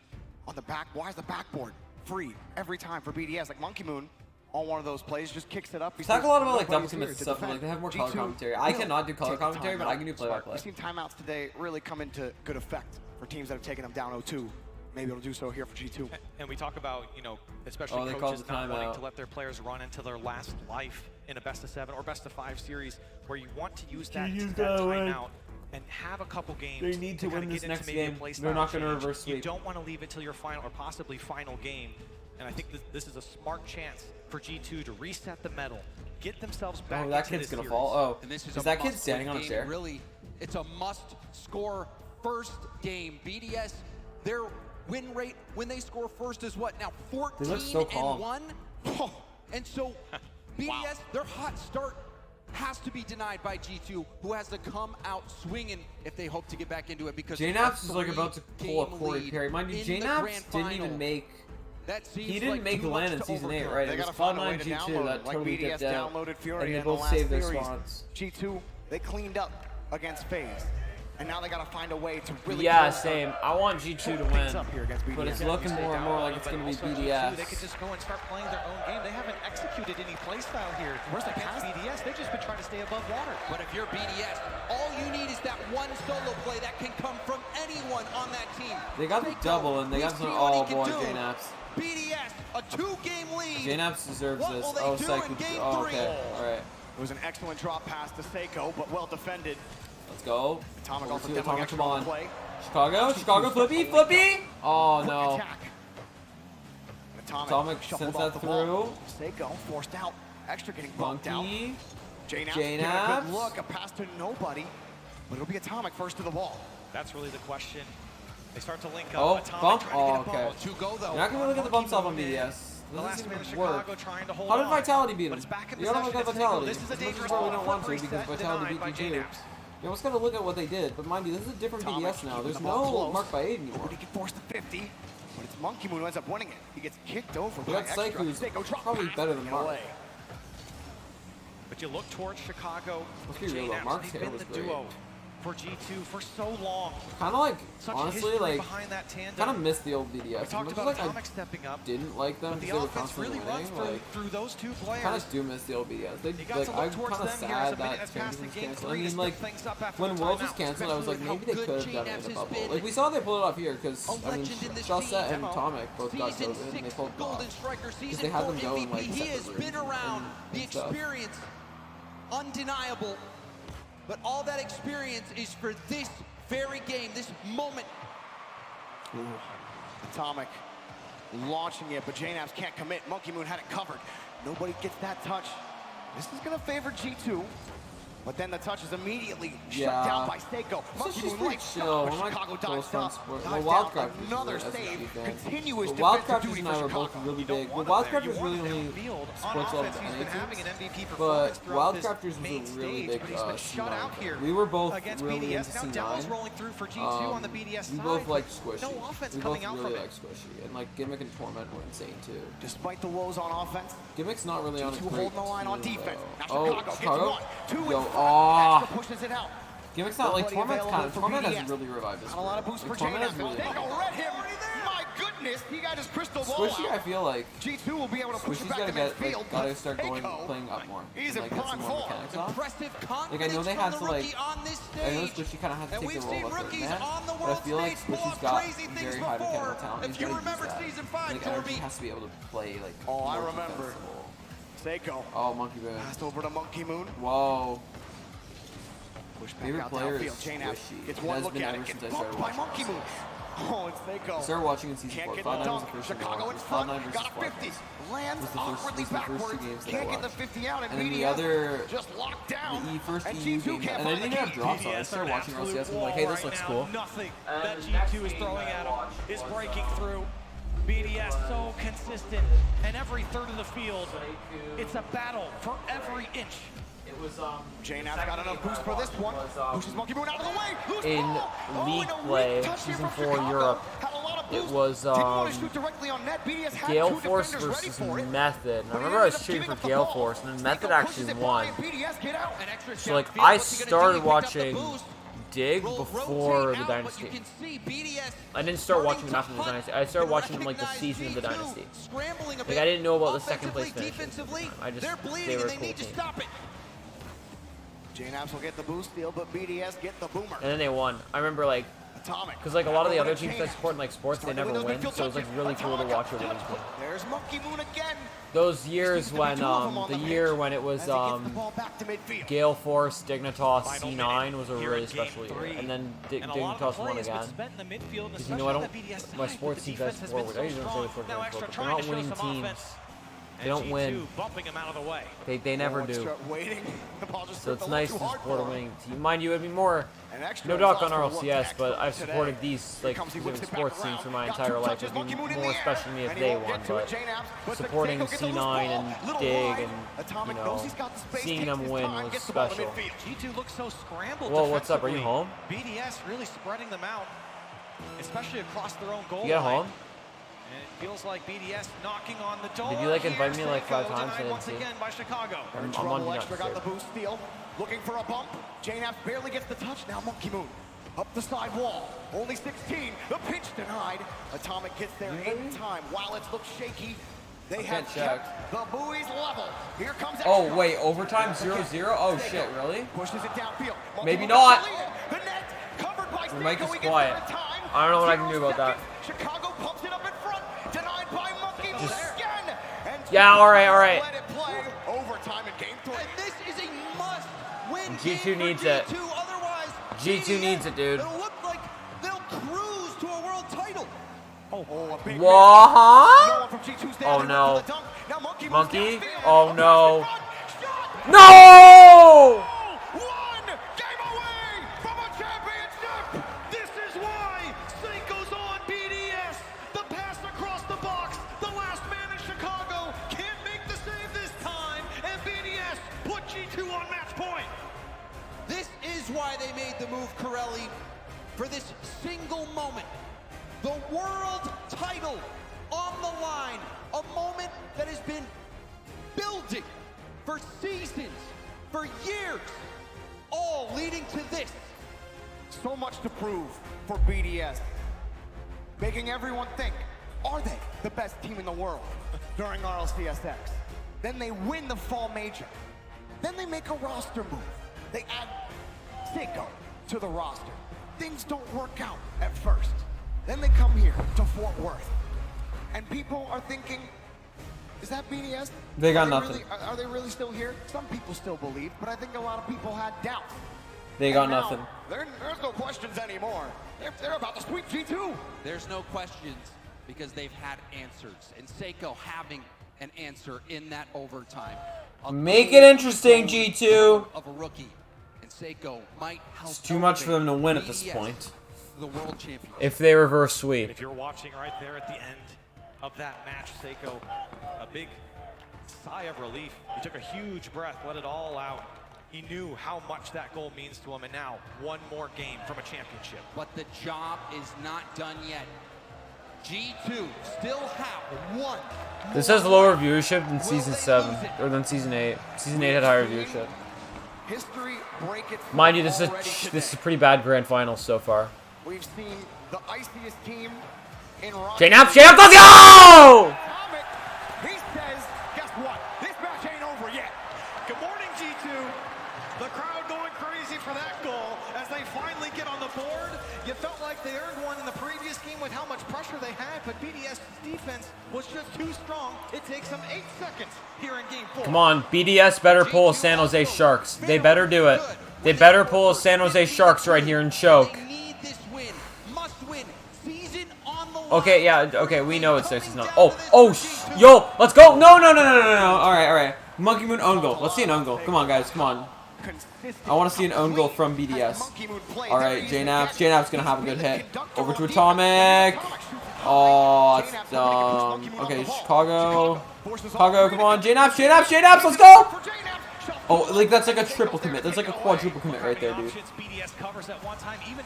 on the back, why is the backboard free every time for BDS? Like Monkey Moon on one of those plays just kicks it up. Talk a lot about like double nobody's commits here and to stuff, but defend. like they have more color G2 commentary. I will cannot do color take the commentary, but I timeout. can do play-by-play. We've seen timeouts today really come into good effect for teams that have taken them down 0-2. Maybe it'll do so here for G2. And we talk about, you know, especially they called coaches the not wanting timeout. to let their players run into their last life in a best-of-7 or best-of-5 series, where you want to use that timeout and have a couple games. They need to kinda win this get into next maybe a game. play They're not style gonna change. reverse You sweep. don't want to leave it till your final or possibly final game. And I think this is a smart chance for G2 to reset the medal, get themselves back. Oh, that into kid's this gonna series. fall. Oh, And this is a that kid must-win standing on a game. chair? Really, it's a must-score first game. BDS, their win rate when they score first is what now? 14 They look so calm. and 1. And so BDS, their hot start has to be denied by G2, who has to come out swinging if they hope to get back into it. Because JNaps is like about to pull a Corey Perry. Mind you, JNaps didn't even make. He didn't make LAN in Season 8, right? It was Cloud9 G2 that totally dipped out, and they both saved their spots. G2, they cleaned up against FaZe. And now they gotta find a way to really. Yeah, same. I want G2 to win, but it's looking more and more like it's gonna be BDS. They could just go and start playing their own game. They haven't executed any play style here. Where's the past BDS? They've just been trying to stay above water. But if you're BDS, all you need is that one solo play that can come from anyone on that team. They got the double, and they got some. Oh boy, JNaps. BDS, a 2-game lead. JNaps deserves this. Oh, Seiko. Oh, okay. All right. It was an excellent drop pass to Seiko, but well defended. Let's go. Atomic also Atomic, come on. play. Chicago, Flippy. Oh no. Atomic sends that through. Seiko forced out. Extra getting bumped out. JNaps, JNaps. good look, a pass to nobody, but it'll be Atomic first to the wall. That's really the question. They start to link up. Oh, Atomic bump. trying Oh, to get a okay. ball. Two go, though. You're not gonna look at the bumps off on BDS. The last man of Doesn't work. Chicago trying to hold How did on. Vitality beat him? But it's back in You gotta look at Vitality. This is a dangerous ball. We ball. don't want to Reset because Vitality denied beat by G2. JNaps. You almost gotta look at what they did. But mind you, this is a different BDS now. There's no Mark by 8 anymore. He can force the 50, but it's Monkey Moon who ends up winning it. He gets kicked over We by got Extra. Psycho, who's Seiko drop probably pass better than in Mark. LA. But you look towards Chicago. Let's be real though, Mark's hair was great. For G2 for so long. Kind of like, Such honestly, like, behind that tandem. kind of missed the old BDS. We talked Much about like Atomic I stepping up. didn't like them But the because they were offense constantly really runs winning. Like, through those two players. kind of do miss the old BDS. They, You got like, to look I'm towards kind of them here as sad a minute that has passed Expansion in was game canceled. I 3 to mean, split like, things up after when the Worlds was timeout, canceled, I was like, especially maybe they with could how have done it good in the JNaps bubble. has Like, we saw they pulled it off here because, I mean, legend in this Shawset team. and Atomic both got Season COVID and they 6 pulled it Golden off. Striker, Because Season they had 4 them go in, like, MVP. He has separate been rooms around. The and stuff. experience, undeniable. But all that experience is for this very game, this moment. Ooh. Atomic launching it, but JNaps can't commit. Monkey Moon had it covered. Nobody gets that touch. This is going to favor G2. But then the touch is immediately shut down by Seiko. Monkey Moon like chill. One of my Chicago close dives friends, up. well, Dives Wildcrafters down. is Another really save. SSG fan. Continuous But defensive Wildcrafters duty and for I were Chicago. both really big. Well, want him there. Wildcrafters You really want him only downfield. On sports level offense, he's been having an MVP but performance throughout this Wildcrafters main was a really stage, big but he's been shut out C9. here We were both against really BDS. into Now Devil's C9. rolling through for G2 on the BDS We side. both like Squishy. No offense we both coming out really from like it. Squishy. And like Gimmick and Torment were insane too. Despite the woes on offense, Gimmick's not really on a G2 great holding the line on team, defense. though. Now Chicago gets 1, 2 Yo, in front. aw. Extra pushes it out. Gimmick's not like Nobody Torment's kind of. available for Torment has BDS. really revived his Not a lot of boosts for Torment has JNaps. really Seiko read him. My goodness, he got his crystal ball Squishy, I out. feel like G2 will be able to push Squishy's it back gotta to get midfield. like gotta but start going Seiko, playing up more. he's and, like in get some prime more form. mechanics off. Impressive Like I confidence know they from had the to like rookie on this I know stage. Squishy kind of had to And take we've the role seen of third rookies man, on the but I world feel like stage pull Squishy's off got crazy things very high before. mechanical talent. If He's you gotta remember use that. season 5, like Torby. Energy has to be able to play like. Oh, I more remember. defensible. Seiko. Oh, Monkey Moon. Passed over to Monkey Moon. Whoa. Push back Favorite out player downfield. is JNaps Squishy. gets It one has look been at ever it. Gets since I started bumped by watching Monkey Moon. Oh, and Seiko. I started watching in season Can't 4. get Cloud9 the was dunk. the first Chicago one. in front. Cloud9 versus Got a 50. Flyers. Lands Was the first awkwardly two backwards. games that I Can't get the watched. 50 out. And then the BDS other, just locked down. the first and EU G2 game, can't and I find the didn't have key. drops on. I started watching LCS and I'm like, hey, this looks cool. Nothing that G2 is throwing at him is breaking through. BDS so consistent, and every third of the field, it's a battle for every inch. It was JNaps got enough boost for this one. Pushes Monkey Moon out of the way. Loose in ball. league and a play, weak touch here season from 4 Chicago. Europe. Had a lot of It boost. was Didn't want to shoot directly on net. BDS had Gale two Force defenders ready versus for it. Method. And I But he remember I was ended up cheering giving for up the Gale ball. Force, and then Method Seiko actually pushes it won. by, and BDS get out. An extra So like downfield. I What's he gonna do? He started picked up the watching boost. Dig before the Dynasty. I didn't start watching them after the Dynasty. I started watching them like the season of the Dynasty. Like I didn't know about the second place finishes. I just they were a cool team. JNaps will get the boost steal, but BDS get the boomer. And then they won. I remember like Atomic. because like a lot of the other teams that support in like sports, they never win. So it was like really cool to watch a winning team. There's Monkey Moon again. Those years when the year when it was Gale Force, Dignitas, C9 was a really special year, and then Dignitas won again. Because you know I don't my sports teams I support, which I usually don't say sports teams, but they're not winning teams. They don't win. Bumping him out of the way. They never do. Waiting. The ball just So it's slipped a nice to little too hard support a for him. winning team. Mind you, it'd be more No doc on RLCS, but I've supported these like specific sports teams for my entire life. It'd be more special to me if they won, but supporting C9 and Dig and, you know, seeing them win was special. G2 looks so scrambled. Whoa, what's up? Are you home? BDS really spreading them out, especially across their own goal line. You get home? And it feels like BDS knocking on the door. Did you like invite me like 5 times? I didn't once see. again by Chicago. I'm on the Extra got the boost steal, looking for a bump. JNAP barely gets the touch. Now Monkey Moon up the side wall. Only 16. The pitch denied. Atomic gets there in time. While it looks shaky, they have kept the buoys level. Here comes extra. Oh wait, overtime 0-0? Oh shit, really? Pushes it downfield. Maybe not. The net covered by The mic is quiet. I don't know what I can do about that. Chicago pumps it up in front. Denied by Monkey Moon again. And yeah, alright. let it play. Overtime in game 3. And this is a must-win G2 needs it. Otherwise, G2 needs it, dude. it'll look like they'll cruise to a world title. Oh, a big what? Oh no. Monkey? Oh no. No! This is why Seiko's on BDS. The pass across the box. The last man in Chicago can't make the save this time. And BDS put G2 on match point. This is why they made the move, Corelli, for this single moment. The world title on the line. A moment that has been building for seasons, for years, all leading to this. So much to prove for BDS. Making everyone think, are they the best team in the world during RLCSX? Then they win the fall major. Then they make a roster move. They add Seiko to the roster. Things don't work out at first. Then they come here to Fort Worth. And people are thinking, is that BDS? They got nothing. Really, are they really still here? Some people still believe, but I think a lot of people had doubts. They got And now, nothing. There's no questions anymore. They're about to sweep G2. There's no questions because they've had answers. And Seiko having an answer in that overtime. Make it interesting, G2. Of a rookie. And Seiko might help. It's too much for them to win at this point. The world champion. If they reverse sweep. If you're watching right there at the end of that match, Seiko, a big sigh of relief. He took a huge breath, let it all out. He knew how much that goal means to him, and now one more game from a championship. But the job is not done yet. G2 still have one. This has lower viewership than Season 7, or than Season 8. Season 8 had higher viewership. History break it. Mind you, this is a pretty bad grand final so far. We've seen the iciest team in JNAP, let's go! He says, guess what? This match ain't over yet. Good morning, G2. The crowd going crazy for that goal as they finally get on the board. You felt like they earned one in the previous game with how much pressure they had, but BDS's defense was just too strong. It takes them 8 seconds here in game 4. Come on, BDS better pull a San Jose Sharks. They better do it. They better pull a San Jose Sharks right here and choke. Okay, yeah, okay, we know it's this. It's not. Yo, let's go. No. All right. Monkey Moon own goal. Let's see an own goal. Come on, guys, come on. I want to see an own goal from BDS. All right, JNAP's gonna have a good hit. Over to Atomic. Oh, it's dumb. Okay, Chicago, come on, JNAP's, let's go. Oh, like that's like a triple commit. That's like a quadruple commit right there, dude.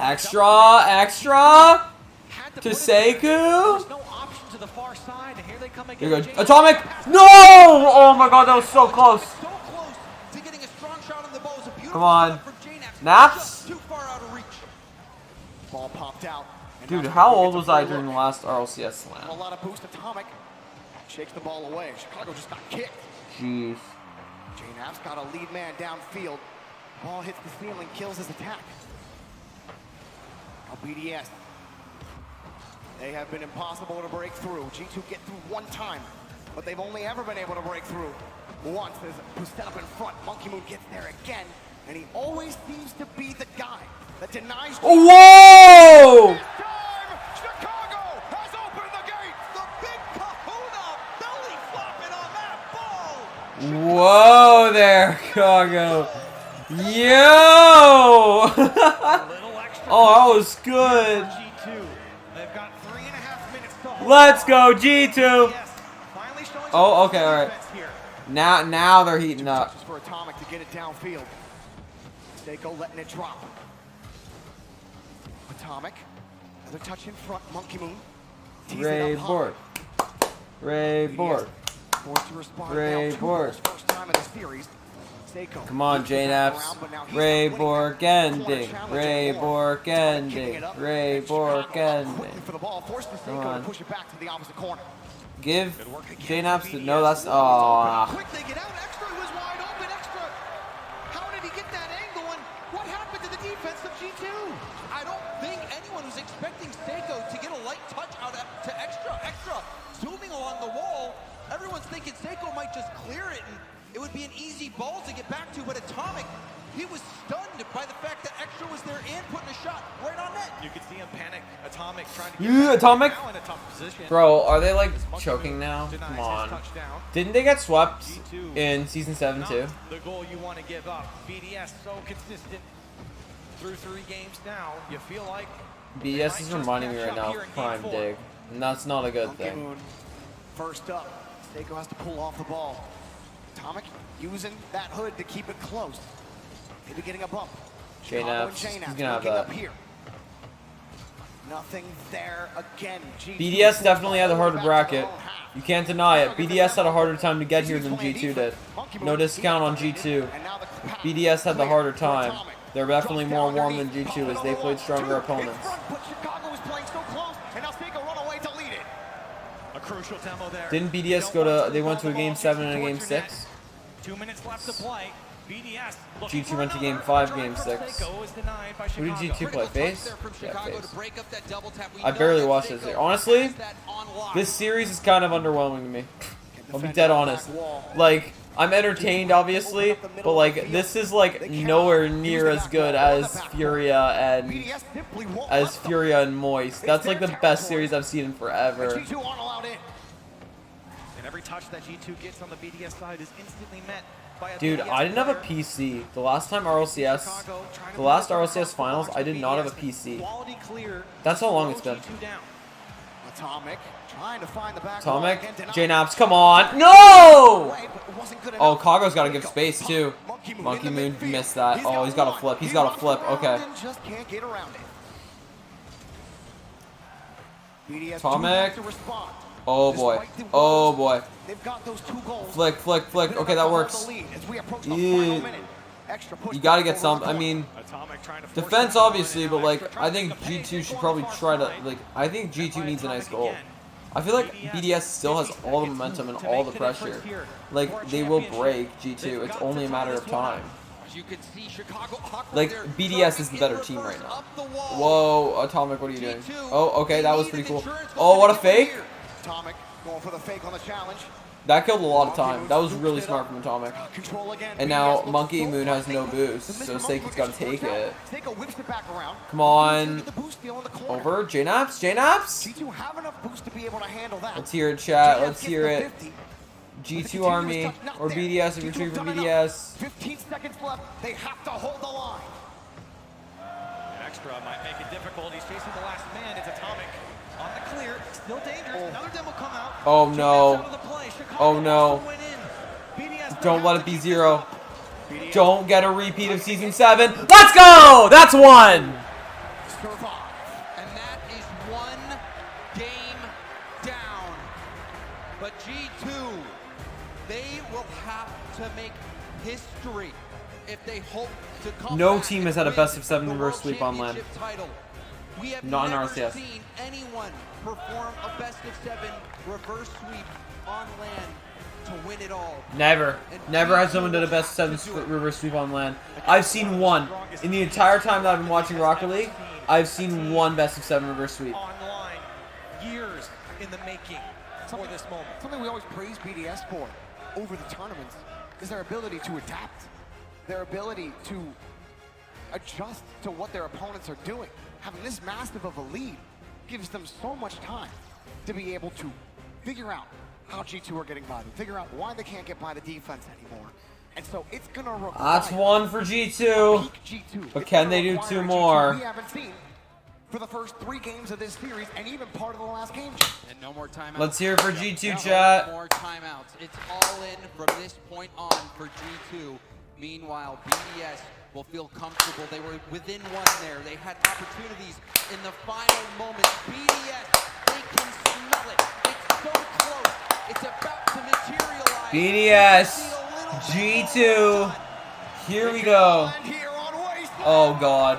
Extra. To Seiko. Here we go. Atomic. No! Oh my god, that was so close. Come on. Naps? Ball popped out. Dude, how old was I during the last RLCS slam? A lot of boost. Atomic shakes the ball away. Chicago just got kicked. Jeez. JNAP's got a lead man downfield. Ball hits the ceiling, kills his attack. Now BDS. They have been impossible to break through. G2 get through one time, but they've only ever been able to break through once. Who's set up in front. Monkey Moon gets there again, and he always seems to be the guy that denies. Whoa! This time, Chicago has opened the gate. The big kahuna belly flopping on that ball. Whoa there, Chicago. Yo! Oh, that was good. Let's go, G2. Oh, okay, all right. Now they're heating up. Just for Atomic to get it downfield. Seiko letting it drop. Atomic, another touch in front. Monkey Moon. Ray Borg. Ray Borg. Forced to respond. Ray Borg. First time of the series. Seiko. Come on, J-Naps. Ray Borg ending. Ray Borg ending. Ray Borg ending. Come on. Push it back to the opposite corner. Give J-Naps the... No, that's... Oh. Quick, they get out. Extra was wide open. Extra. How did he get that angle? And what happened to the defense of G2? I don't think anyone was expecting Seiko to get a light touch out to Extra. Extra zooming along the wall. Everyone's thinking Seiko might just clear it and it would be an easy ball to get back to, but Atomic, he was stunned by the fact that Extra was there and putting a shot right on net. You could see him panic. Atomic trying to get Atomic? now in a tough position. Bro, are they like choking now? Come on. Didn't they get swept in Season 7 too? The goal you want to give up. BDS so consistent through 3 games now. You feel like BDS is reminding me right now of Prime Dig, and that's not a good thing. First up, Seiko has to pull off the ball. Atomic using that hood to keep it close. Maybe getting a bump. J-Naps, he's gonna have that. Nothing there again. BDS definitely had a harder bracket. You can't deny it. BDS had a harder time to get here than G2 did. No discount on G2. BDS had the harder time. They're definitely more warm than G2 as they played stronger opponents. a crucial demo there. Didn't BDS go to, they went to a game 7 and a game 6? 2 minutes left to play. BDS G2 went to game 5, game 6. Who did G2 play? FaZe? Yeah, FaZe. I barely watched this series. Honestly, this series is kind of underwhelming to me. I'll be dead honest. Like, I'm entertained, obviously, but like, this is like nowhere near as good as Furia and Moist. That's like the best series I've seen in forever. And every touch that G2 gets on the BDS side is instantly met. Dude, I didn't have a PC. The last time RLCS, the last RLCS finals, I did not have a PC. That's how long it's been. Atomic trying to find the back. Atomic, J-Naps, come on. No! Oh, Kago's got to give space too. Monkey Moon missed that. Oh, he's got a flip. He's got a flip. Okay. Just can't get around it. Atomic. Oh boy. Oh boy. Flick, flick, flick. Okay, that works. Yeah. You gotta get some. I mean, defense obviously, but like, I think G2 should probably try to, like, I think G2 needs a nice goal. I feel like BDS still has all the momentum and all the pressure. Like, they will break G2. It's only a matter of time. Like, BDS is the better team right now. Whoa, Atomic, what are you doing? Oh, okay, that was pretty cool. Oh, what a fake! Atomic going for the fake on the challenge. That killed a lot of time. That was really smart from Atomic. And now Monkey Moon has no boost, so Seiko's got to take it. Come on. Over. J-Naps? J-Naps? Let's hear it, chat. Let's hear it. G2 Army or BDS if you're cheering for BDS. 15 seconds left. They have to hold the line. Extra might make it difficult. He's chasing the last man. It's Atomic on the clear. Still dangerous. Another demo come out. Oh no. Oh no. Don't let it be 0. Don't get a repeat of Season 7. Let's go! That's 1! And that is 1 game down. But G2, they will have to make history if they hope to come No back team has had a best of 7 reverse sweep on LAN. We have Not in never RLCS. seen anyone perform a best of 7 reverse sweep on LAN to win it all. Never. Never has someone done a best of 7 reverse sweep on LAN. I've seen 1. In the entire time that I've been watching Rocket League, I've seen 1 best of 7 reverse sweep. Online, years in the making for this moment. Something we always praise BDS for over the tournaments is their ability to adapt. Their ability to adjust to what their opponents are doing. Having this massive of a lead gives them so much time to be able to figure out how G2 are getting by them, figure out why they can't get by the defense anymore, And so it's gonna require That's one for G2. G2. But can they do two more? We haven't seen for the first 3 games of this series, and even part of the last game. And no more timeouts. Let's hear it for G2, No chat. more timeouts. It's all in from this point on for G2. Meanwhile, BDS will feel comfortable. They were within 1 there. They had opportunities in the final moments. BDS, they can smell it. It's so close. It's about to materialize. BDS, G2. Here we go. Oh, God.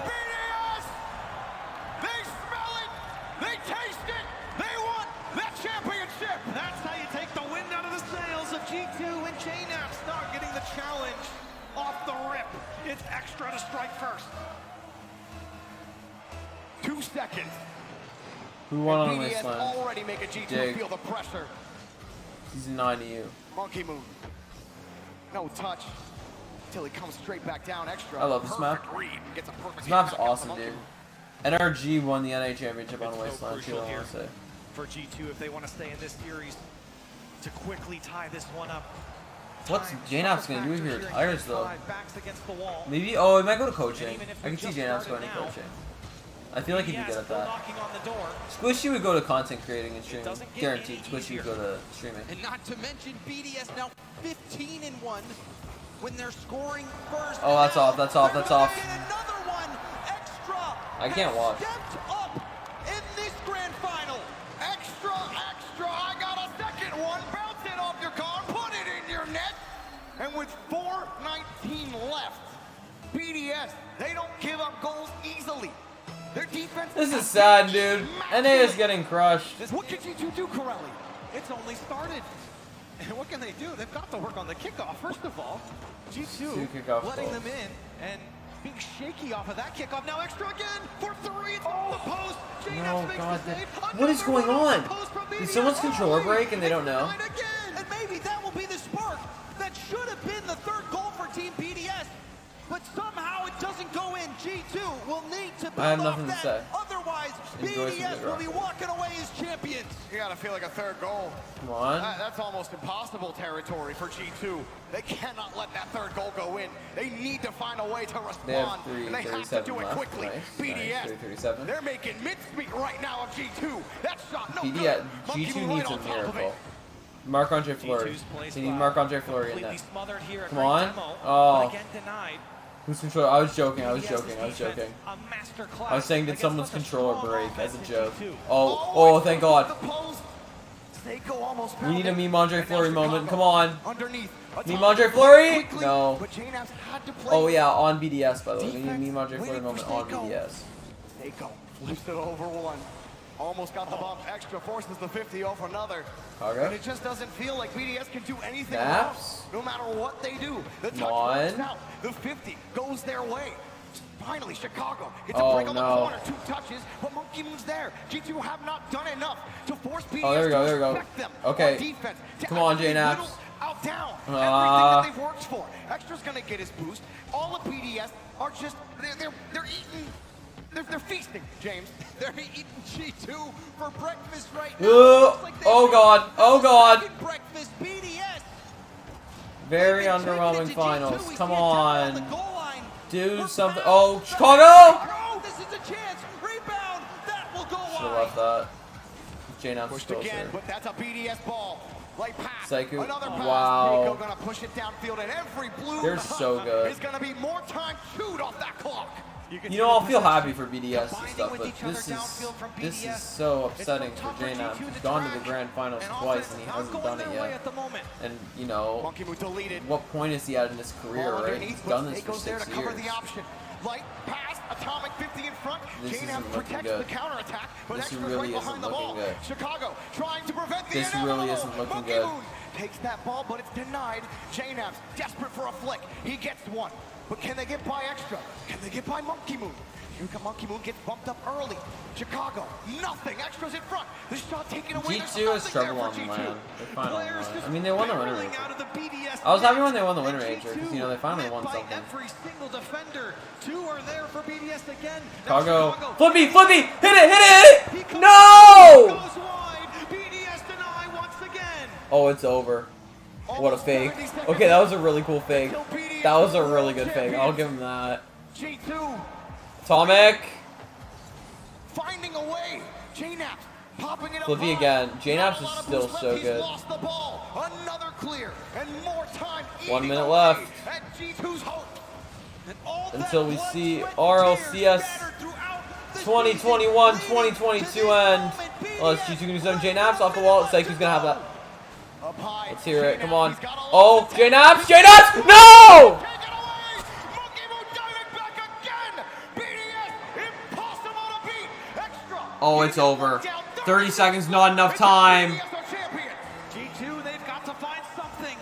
They smell it. They taste it. They want that championship. That's how you take the wind out of the sails of G2 and JNAP's not getting the challenge off the rip. It's extra to strike first. 2 seconds. Who won on BDS Wasteland? already make a G2 Dig. feel the pressure. He's 9 to you. Monkey Moon. No touch. Till he comes straight back down extra. I love this map. Perfect read. Gets a perfect This map's hit back out to awesome, Monkey dude. Moon. NRG won the NA Championship on It's so Wasteland, too, crucial I here want to say. for G2 if they want to stay in this series to quickly tie this one up. What's JNAP's going to do if he retires, though? Backs against the wall. Maybe, oh, he might go to coaching. I can see JNAP's going to coaching. I feel like he'd be good at that. Squishy would go to content creating and streaming. Guaranteed, Squishy would go to streaming. And not to mention BDS now 15-1 when they're scoring first. Oh, that's off, that's off, that's off. Another one extra. I can't watch. Stepped up in this grand final. Extra, extra. I got a second one. Bounce it off your car. Put it in your net. And with 4:19 left, BDS, they don't give up goals easily. Their defense. This is sad, dude. NA is getting crushed. What can G2 do, Corelli? It's only started. And what can they do? They've got to work on the kickoff. First of all, G2 kickoff letting goals. them in and being shaky off of that kickoff. Now extra again for 3. It's off the post. No, makes God. the save. What is going on? Post from Did BDS. someone's controller break and they don't know? And maybe that will be the spark that should have been the 3rd goal for Team BDS. But somehow it doesn't go in. G2 will need to build I have off nothing to that. say. Otherwise, Enjoy some BDS good will rock. be walking away as champions. You gotta feel like a 3rd goal. Come on. That's almost impossible territory for G2. They cannot let that 3rd goal go in. They need to find a way to They have respond. And they have to 3:37 do it left. quickly. Nice, BDS, nice, 3:37. they're making mincemeat right now of G2. That shot, no BDS, good. Monkey G2 Moon needs right a on top of it. miracle. Marc-Andre Fleury. They need Marc-Andre Fleury in there. Come on. Oh. Who's controller? I was joking, I was joking, I was joking. I was saying, did someone's controller break as a joke? Oh, oh, thank God. Seiko almost We need a found it. Meme-Andre Fleury moment. Come on. Underneath. Meme-Andre Fleury? Quickly, No. But JNAP's had to play. Oh, yeah, on BDS, by the way. We need a Defense Meme-Andre Fleury waiting for moment on Seiko. BDS. Seiko flips it over 1. Almost got the bump. Extra forces the 50 over another. Okay. And it just doesn't feel like BDS can do anything Naps. wrong, no matter what they do. The touch Come works on. out. The 50 goes their way. Finally, Chicago gets Oh, a break on the no. corner. 2 touches, but Monkey Moon's there. G2 have not done enough to force BDS Oh, there we go, there we to go. respect them Okay. on defense. To Come on, actually J-Naps. whittle out down everything Ah. that they've worked for. Extra's gonna get his boost. All of BDS are just they're eating. They're feasting, James. They're eating G2 for breakfast right now. Oh, oh God, oh God. Breakfast BDS. Very underwhelming finals. Come on. The goal line. Do something. Oh, Chicago! Oh, this is a chance. Rebound. That will go Should have wide. left that. J-Naps Pushed goes again, there. but that's a BDS ball. Light pass. Seiko. Another pass. Wow. Seiko gonna push it downfield, and every blue They're so good. is gonna be more time chewed off that clock. You know, I'll feel happy for BDS and stuff, but this is so upsetting for J-Naps. He's gone to the grand finals twice and he hasn't done it yet. And, you know, Monkey Moon deleted. what point is he at in his career, Ball right? underneath, He's done but this for Seiko's there 6 to cover years. the option. Light pass, atomic 50 in front. This J-Naps isn't looking protects good. the counterattack, but This Extra's really right isn't behind the looking ball. good. Chicago trying to prevent the This really inevitable. isn't looking Monkey good. Moon takes that ball, but it's denied. J-Naps desperate for a flick. He gets one. But can they get by Extra? Can they get by Monkey Moon? Here come Monkey Moon, gets bumped up early. Chicago, nothing. Extra's in front. The shot taken away. There's G2 has nothing trouble there on for the G2. land. They finally won. Players I mean, they won the winner barreling major. out of the BDS I was happy when they net. won the winner And major because, G2 you know, they finally won led by something. every single defender. 2 are there for BDS again. Chicago. Chicago. Flip me! Flip me! Hit it! Hit it! Hit it! No! Goes wide. BDS deny once again. Oh, it's over. What a fake. Okay, that was a really cool fake. That was a really good fake. I'll give him that. G2 Atomic. finding a way. JNAP popping it up. Flippy again. JNAP's is still so good. Lost the ball. Another clear and more time. 1 minute left. At G2's hope. Until we see RLCS 2021-2022 end. Unless G2 can do some JNAPs off the wall. It's like who's gonna have that. Let's hear it. Come on. Oh, JNAPs! JNAPs! No! Oh, it's over. 30 seconds, not enough time. G2, they've got to find something.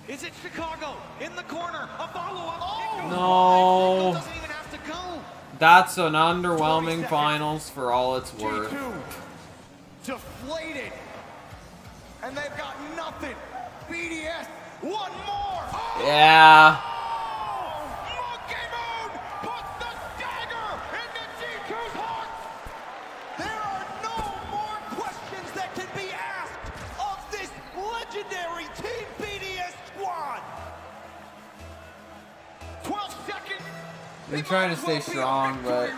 Is it Chicago in the corner? A follow-up. No. Doesn't even have to go. That's an underwhelming finals for all it's worth. G2 deflated. And they've got nothing. BDS, one more. Oh! Yeah. Monkey Moon puts the dagger into G2's heart. There are no more questions that can be asked of this legendary Team BDS squad. 12 seconds. They're trying to stay strong, but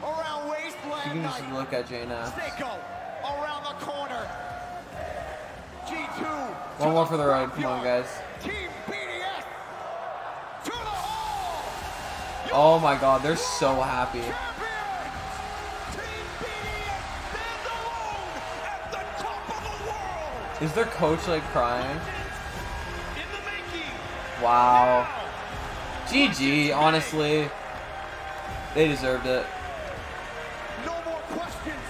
Around Wasteland you can just Night. look at Jaina. Seiko around the corner. G2. One more for the road. Come on, guys. Team BDS to the hall. Oh my God, they're so happy. Is their coach like crying? Wow. GG, honestly. They deserved it. No more questions.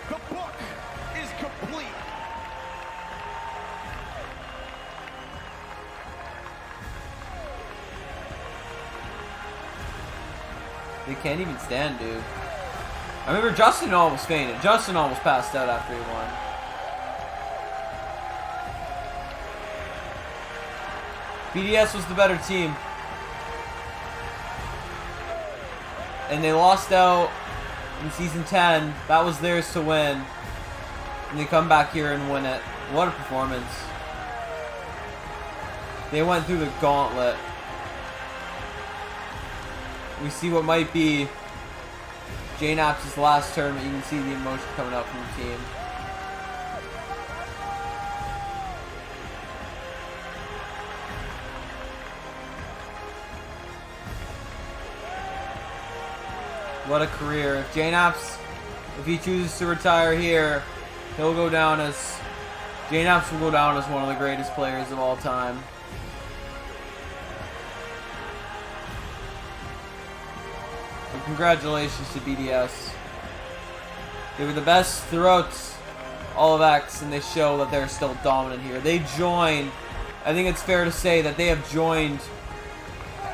The book is complete. They can't even stand, dude. I remember Justin almost fainted. Justin almost passed out after he won. BDS was the better team. And they lost out in Season 10. That was theirs to win. And they come back here and win it. What a performance. They went through the gauntlet. We see what might be JNAP's last tournament. You can see the emotion coming out from the team. What a career. If JNAP's, if he chooses to retire here, he'll go down as, JNAP's will go down as one of the greatest players of all time. So congratulations to BDS. They were the best throughout all of X, and they show that they're still dominant here. They joined, I think it's fair to say that they have joined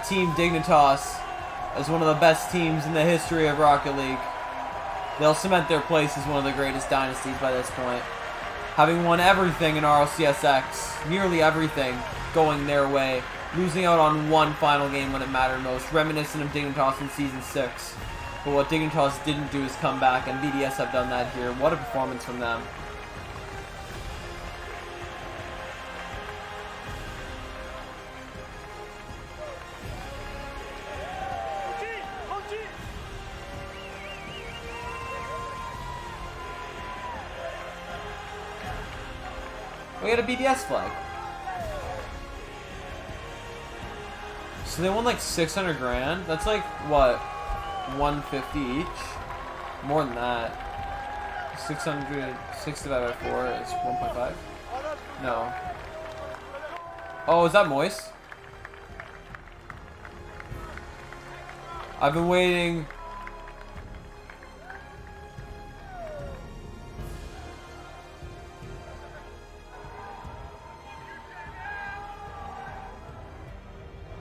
Team Dignitas as one of the best teams in the history of Rocket League. They'll cement their place as one of the greatest dynasties by this point. Having won everything in RLCSX, nearly everything going their way, losing out on one final game when it mattered most, reminiscent of Dignitas in Season 6. But what Dignitas didn't do is come back, and BDS have done that here. What a performance from them. We got a BDS flag. So they won like 600 grand. That's like what, 150 each? More than that. 600, 6 divided by 4 is 1.5. No. Oh, is that Moist? I've been waiting.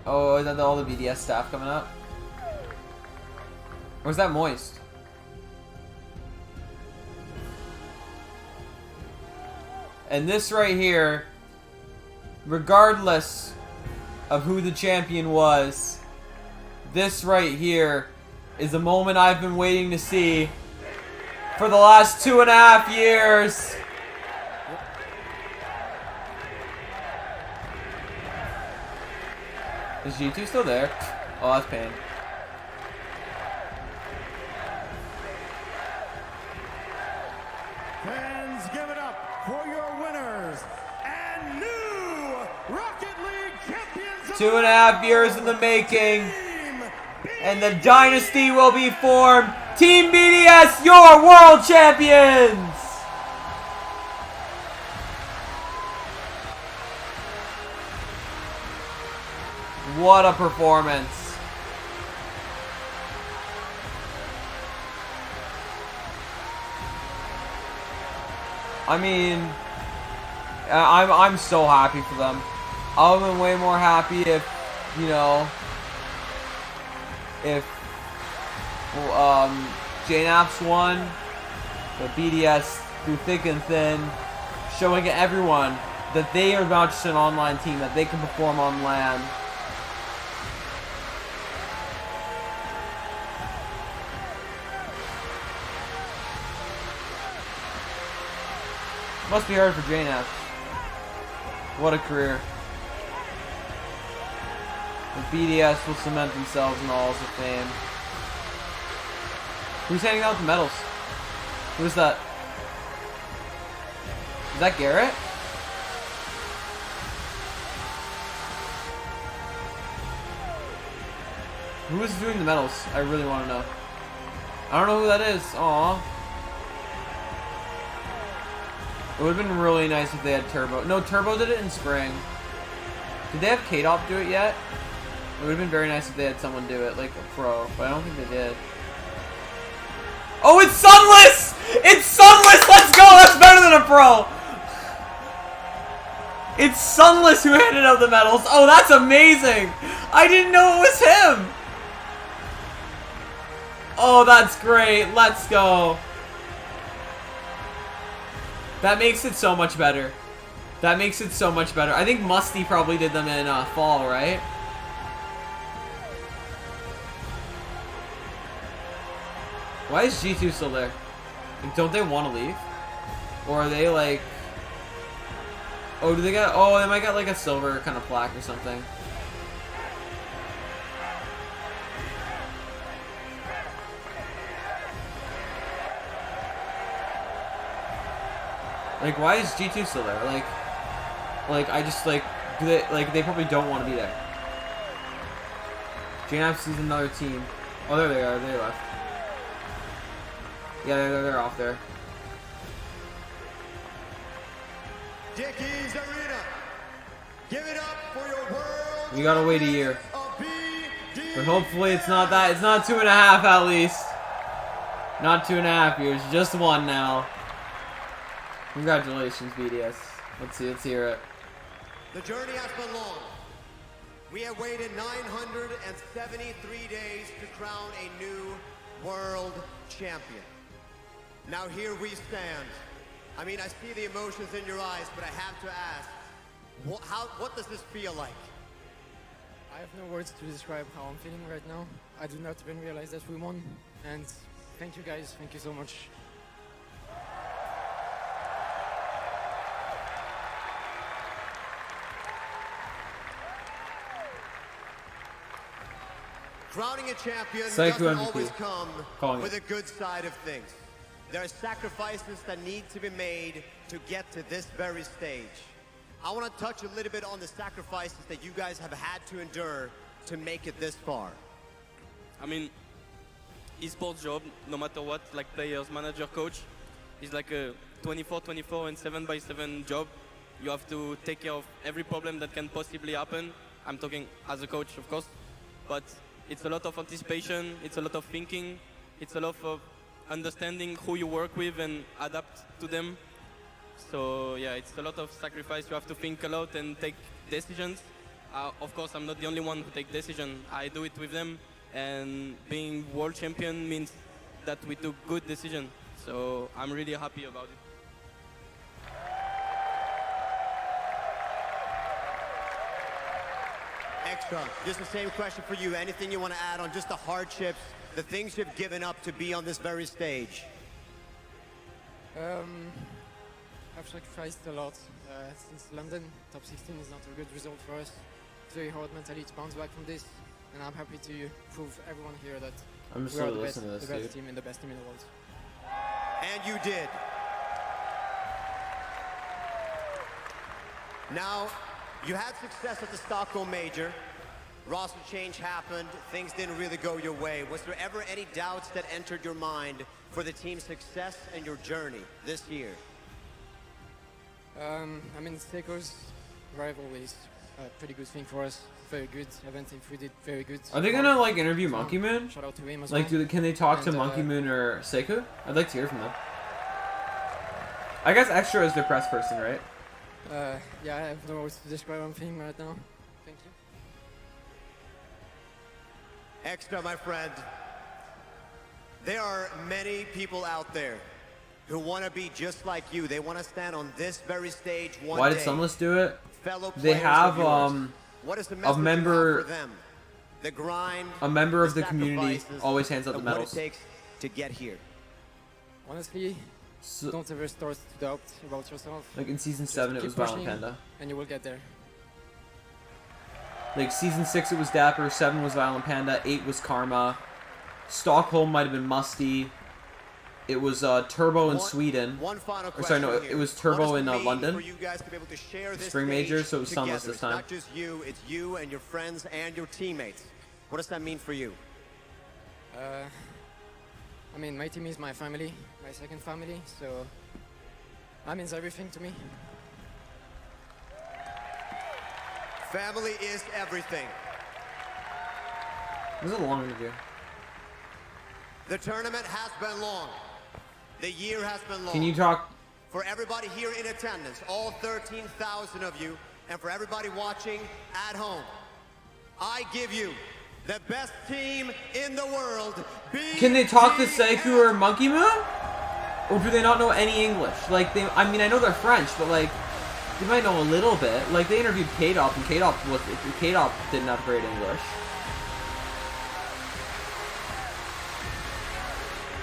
Oh, is that all the BDS staff coming up? Or is that Moist? And this right here, regardless of who the champion was, this right here is a moment I've been waiting to see for the last 2.5 years. Is G2 still there? Oh, that's pain. Fans, give it up for your winners and new Rocket League champions. 2.5 years in the making, and the dynasty will be formed. Team BDS, your world champions! What a performance. I mean, I'm so happy for them. I would have been way more happy if, you know, if JNAPS won, but BDS through thick and thin, showing everyone that they are not just an online team, that they can perform on LAN. Must be hard for JNAPS. What a career. The BDS will cement themselves in the halls of fame. Who's handing out the medals? Who's that? Is that Garrett? Who is doing the medals? I really want to know. I don't know who that is. Aww. It would have been really nice if they had Turbo. No, Turbo did it in spring. Did they have K-Dop do it yet? It would have been very nice if they had someone do it, like a pro, but I don't think they did. Oh, it's Sunless! It's Sunless! Let's go! That's better than a pro! It's Sunless who handed out the medals. Oh, that's amazing! I didn't know it was him! Oh, that's great. Let's go. That makes it so much better. That makes it so much better. I think Musty probably did them in fall, right? Why is G2 still there? Like, don't they want to leave? Or are they like... Oh, do they got... Oh, they might get like a silver kind of plaque or something. Like, why is G2 still there? Like I just like, do they they probably don't want to be there. JNAPS is another team. Oh, there they are. They left. Yeah, they're off there. Dickies Arena. Give it up for your world. We gotta wait a year. But hopefully it's not that. It's not 2.5 at least. Not 2.5 years. Just 1 now. Congratulations, BDS. Let's see, let's hear it. The journey has been long. We have waited 973 days to crown a new world champion. Now here we stand. I mean, I see the emotions in your eyes, but I have to ask, what does this feel like? I have no words to describe how I'm feeling right now. I do not even realize that we won. And thank you guys, thank you so much. Crowning a champion Psycho doesn't MVP. always come Calling with it. a good side of things. There are sacrifices that need to be made to get to this very stage. I want to touch a little bit on the sacrifices that you guys have had to endure to make it this far. I mean, esports job, no matter what, like players, manager, coach, is like a 24/24 and 7x7 job. You have to take care of every problem that can possibly happen. I'm talking as a coach, of course, but it's a lot of anticipation, it's a lot of thinking, it's a lot of understanding who you work with and adapt to them. So yeah, it's a lot of sacrifice. You have to think a lot and take decisions. Of course, I'm not the only one who take decisions. I do it with them, and being world champion means that we took good decisions. So I'm really happy about it. Extra, just the same question for you. Anything you want to add on just the hardships, the things you've given up to be on this very stage? I've sacrificed a lot since London. Top 16 is not a good result for us. very hard mentally to bounce back from this, and I'm happy to prove everyone here that I'm just we are the listening to this, best dude. team and the best team in the world. And you did. Now, you had success at the Stockholm Major. Roster change happened. Things didn't really go your way. Was there ever any doubts that entered your mind for the team's success and your journey this year? I mean, Seiko's rival is a pretty good thing for us. Very good. Event if we did very good. Are they gonna like interview Monkey Moon? Shout out to him as Like, well. can they talk to And, Monkey Moon or Seiko? I'd like to hear from them. I guess Extra is their press person, right? Yeah, I have no words to describe anything right now. Thank you. Extra, my friend. There are many people out there who want to be just like you. They want to stand on this very stage one Why day. did Sunless do it? Fellow They players have of yours. What is the message a you member have for them? The grind, a member of the the community sacrifices, always hands out the and what medals. it takes to get here. Honestly, don't ever start to doubt about yourself. Like in season Just 7 it keep was Violent pushing, Panda. and you will get there. Like season 6 it was Dapper, 7 was Violent Panda, 8 was Karma. Stockholm might have been Musty. It was Turbo in Sweden. One final Or sorry, no, question it here. was Turbo What in does it mean London. for you guys to be able to share this Spring Major, stage so it was Sunless together? this time. It's not just you, it's you and your friends and your teammates. What does that mean for you? I mean, my team is my family, my second family, so that means everything to me. Family is everything. This is a long interview. The tournament has been long. The year has been long. Can you talk? For everybody here in attendance, all 13,000 of you, and for everybody watching at home, I give you the best team in the world. Can they talk to Seiko or Monkey Moon? Or do they not know any English? Like, I mean, I know they're French, but like, they might know a little bit. Like, they interviewed K-Dop, and K-Dop didn't have great English.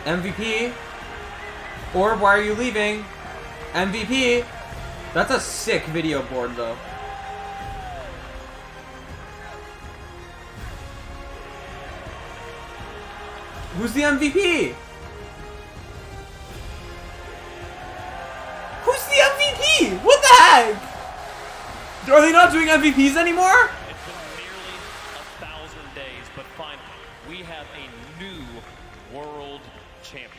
MVP. Or why are you leaving? MVP. That's a sick video board, though. Who's the MVP? Who's the MVP? What the heck? Are they not doing MVPs anymore? It's been nearly 1,000 days, but finally, we have a new world champion.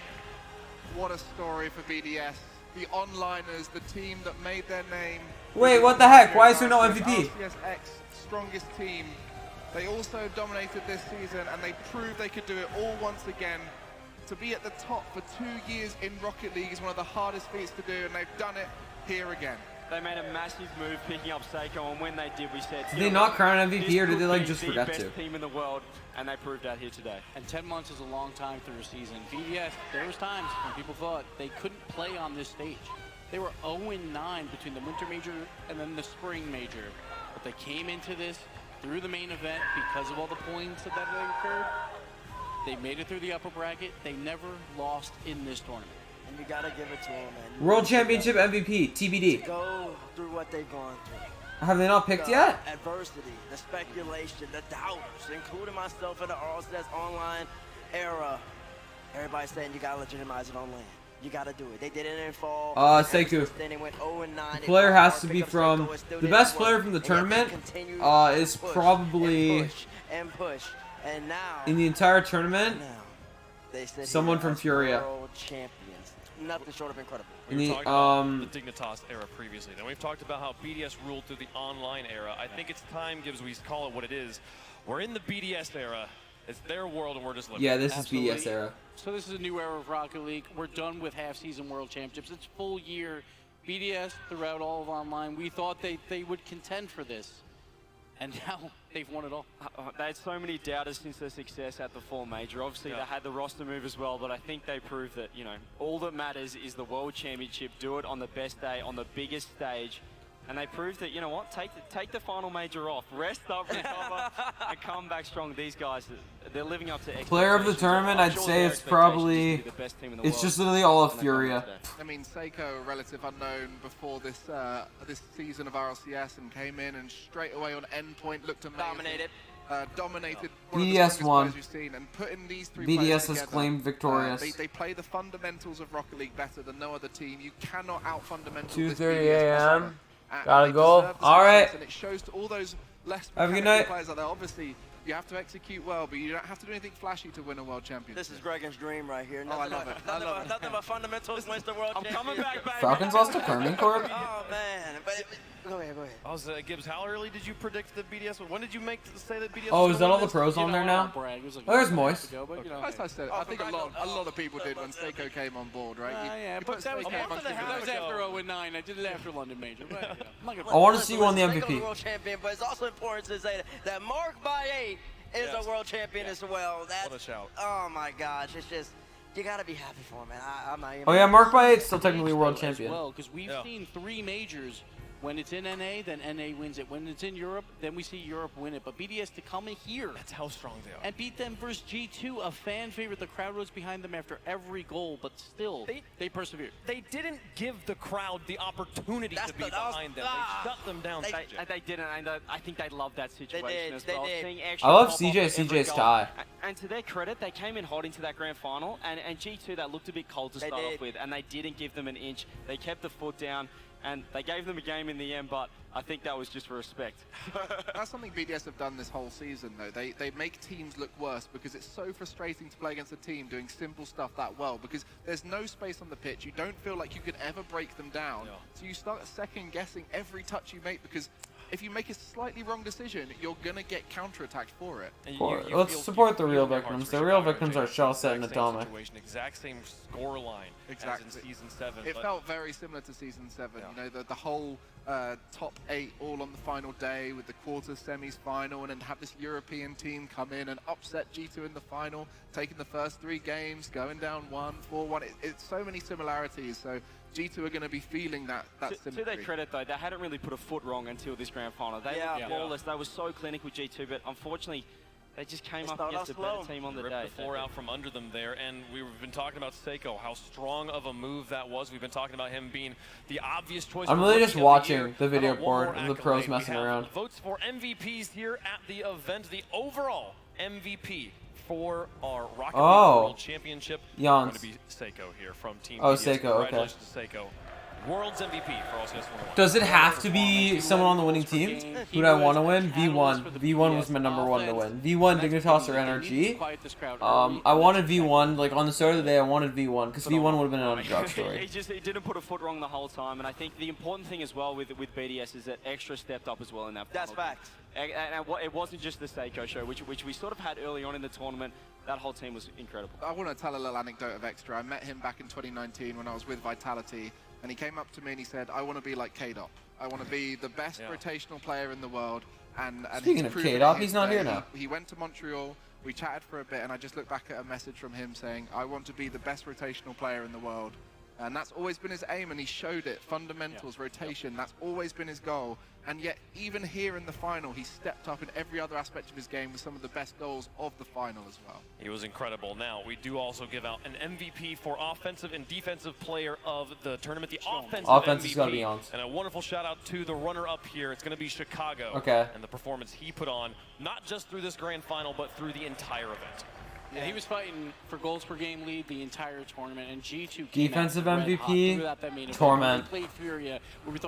What a story for BDS. The onliners, the team that made their name. Wait, what the heck? Why is there no MVP? RCSX strongest team. They also dominated this season, and they proved they could do it all once again. To be at the top for 2 years in Rocket League is one of the hardest feats to do, and they've done it here again. They made a massive move picking up Seiko, and when they did, we said, Did they not crown MVP, or did they like just the forget best to? team in the world, and they proved that here today. And 10 months is a long time through a season. BDS, there was times when people thought they couldn't play on this stage. They were 0-9 between the Winter Major and then the Spring Major. But they came into this through the main event because of all the points that occurred. They made it through the upper bracket. They never lost in this tournament. And you gotta give it to them, man. World Championship MVP, TBD. To go through what they've gone through. Have they not picked The yet? Adversity, the speculation, the doubters, including myself in the RLCS online era. Everybody's saying you gotta legitimize it on land. You gotta do it. They did it in fall. Seiko. Then they went 0-9. The player has to be from the best player from the tournament. Is probably and push. And now in the entire tournament. they sit Someone here from as Furia. world champions. Nothing short of incredible. In We the, were talking about the Dignitas era previously. Then we've talked about how BDS ruled through the online era. I think it's time, Gibbs, we call it what it is. We're in the BDS era. It's their world, and we're just living. Yeah, this is Absolutely. BDS era. So this is a new era of Rocket League. We're done with half-season World Championships. It's full year. BDS throughout all of online. We thought they would contend for this, and now they've won it all. They had so many doubters since their success at the fall major. Obviously, they had the roster move as well, but I think they proved that, you know, all that matters is the World Championship. Do it on the best day, on the biggest stage. And they proved that, you know what, take the final major off, rest up, recover, and come back strong. These guys, they're living up to Player of the tournament, I'd say it's probably, it's just literally all of Furia. I mean, Seiko, a relative unknown before this this season of RLCS, and came in and straight away on endpoint looked amazing. Dominated. BDS won. We've seen, and putting these three BDS has together, claimed victorious. They play the fundamentals of Rocket League better than no other team. You cannot out fundamental. 2:30 a.m. Gotta go. All right. And it shows to all those less Have a good night. players out there. Obviously, you have to execute well, but you don't have to do anything flashy to win a world championship. This is Gregan's dream right here. Oh, I love it. I love it. Nothing but fundamentals wins the world championship. coming back, baby. Falcons lost to Kermit Corp. Oh, man. But go ahead, go ahead. I was Gibbs. How early did you predict that BDS? When did you say that BDS? Oh, was is that gonna all the win pros on there now? Oh, there's Moist. As I said, I think a lot of people did when Seiko came on board, right? Yeah, but that was after 0-9. I did it after London Major. But, I want to see you on the Seiko's MVP. world champion, but it's also important to say that Mark by 8 is a world champion as well. That's, what a shout. Oh my gosh, it's just, you gotta be happy for him, man. I'm not even. Oh yeah, Mark by 8's still technically world champion. Well, because we've seen 3 majors. When it's in NA, then NA wins it. When it's in Europe, then we see Europe win it. But BDS to come in here. That's how strong they are. And beat them versus G2, a fan favorite. The crowd was behind them after every goal, but still, they persevered. They didn't give the crowd the opportunity to be behind them. They shut them down. They didn't, and I think they loved that situation as They well. did. Seeing I love extra pop off CJ's every goal. tie. And to their credit, they came in hot into that grand final, and G2, that looked a bit cold to start off with, and they didn't give them an inch. They kept the foot down, and they gave them a game in the end, but I think that was just for respect. That's something BDS have done this whole season, though. They make teams look worse because it's so frustrating to play against a team doing simple stuff that well, because there's no space on the pitch. You don't feel like you can ever break them down. So you start second-guessing every touch you make, because if you make a slightly wrong decision, you're going to get counter-attacked for it. Let's support the real victims. The real victims are Shellset and Atomic. Exact same score line as in Season 7. It felt very similar to Season 7. You know, the whole top 8 all on the final day with the quarters, semis, final, and then have this European team come in and upset G2 in the final, taking the first 3 games, going down 4-1. It's so many similarities. So G2 are going to be feeling that symmetry. To their credit, though, they hadn't really put a foot wrong until this grand final. They were flawless. They were so clinical, G2, but unfortunately, they just came up against a better team on the day. Ripped the floor out from under them there, and we've been talking about Seiko, how strong of a move that was. We've been talking about him being the obvious choice. I'm really just watching the video board of the pros messing around. Votes for MVPs here at the event. The overall MVP for our Rocket League World Championship going to be Seiko here from Team BDS. Seiko, okay. Congratulations to Seiko. World's MVP for RLCS 101. Does it have to be someone on the winning team? Who do I want to win? V1. V1 was my number 1 to win. V1, Dignitas, or NRG. I wanted V1. Like, on the start of the day, I wanted V1, because V1 would have been an underdog story. He didn't put a foot wrong the whole time, and I think the important thing as well with BDS is that Extra stepped up as well in that final. That's facts. And it wasn't just the Seiko show, which we sort of had early on in the tournament. That whole team was incredible. I want to tell a little anecdote of Extra. I met him back in 2019 when I was with Vitality, and he came up to me and he said, I want to be like K-Dop. I want to be the best rotational player in the world. And Speaking of K-Dop, he's not here now. He went to Montreal, we chatted for a bit, and I just looked back at a message from him saying, I want to be the best rotational player in the world. And that's always been his aim, and he showed it. Fundamentals, rotation, that's always been his goal. And yet, even here in the final, he stepped up in every other aspect of his game with some of the best goals of the final as well. He was incredible. Now, we do also give out an MVP for offensive and defensive player of the tournament. The offensive Offense MVP. is gonna be on. And a wonderful shout out to the runner-up here. It's going to be Chicago. Okay. And the performance he put on, not just through this grand final, but through the entire event. Yeah, he was fighting for goals per game lead the entire tournament, and G2 Defensive MVP, Torment. Torment. Furia,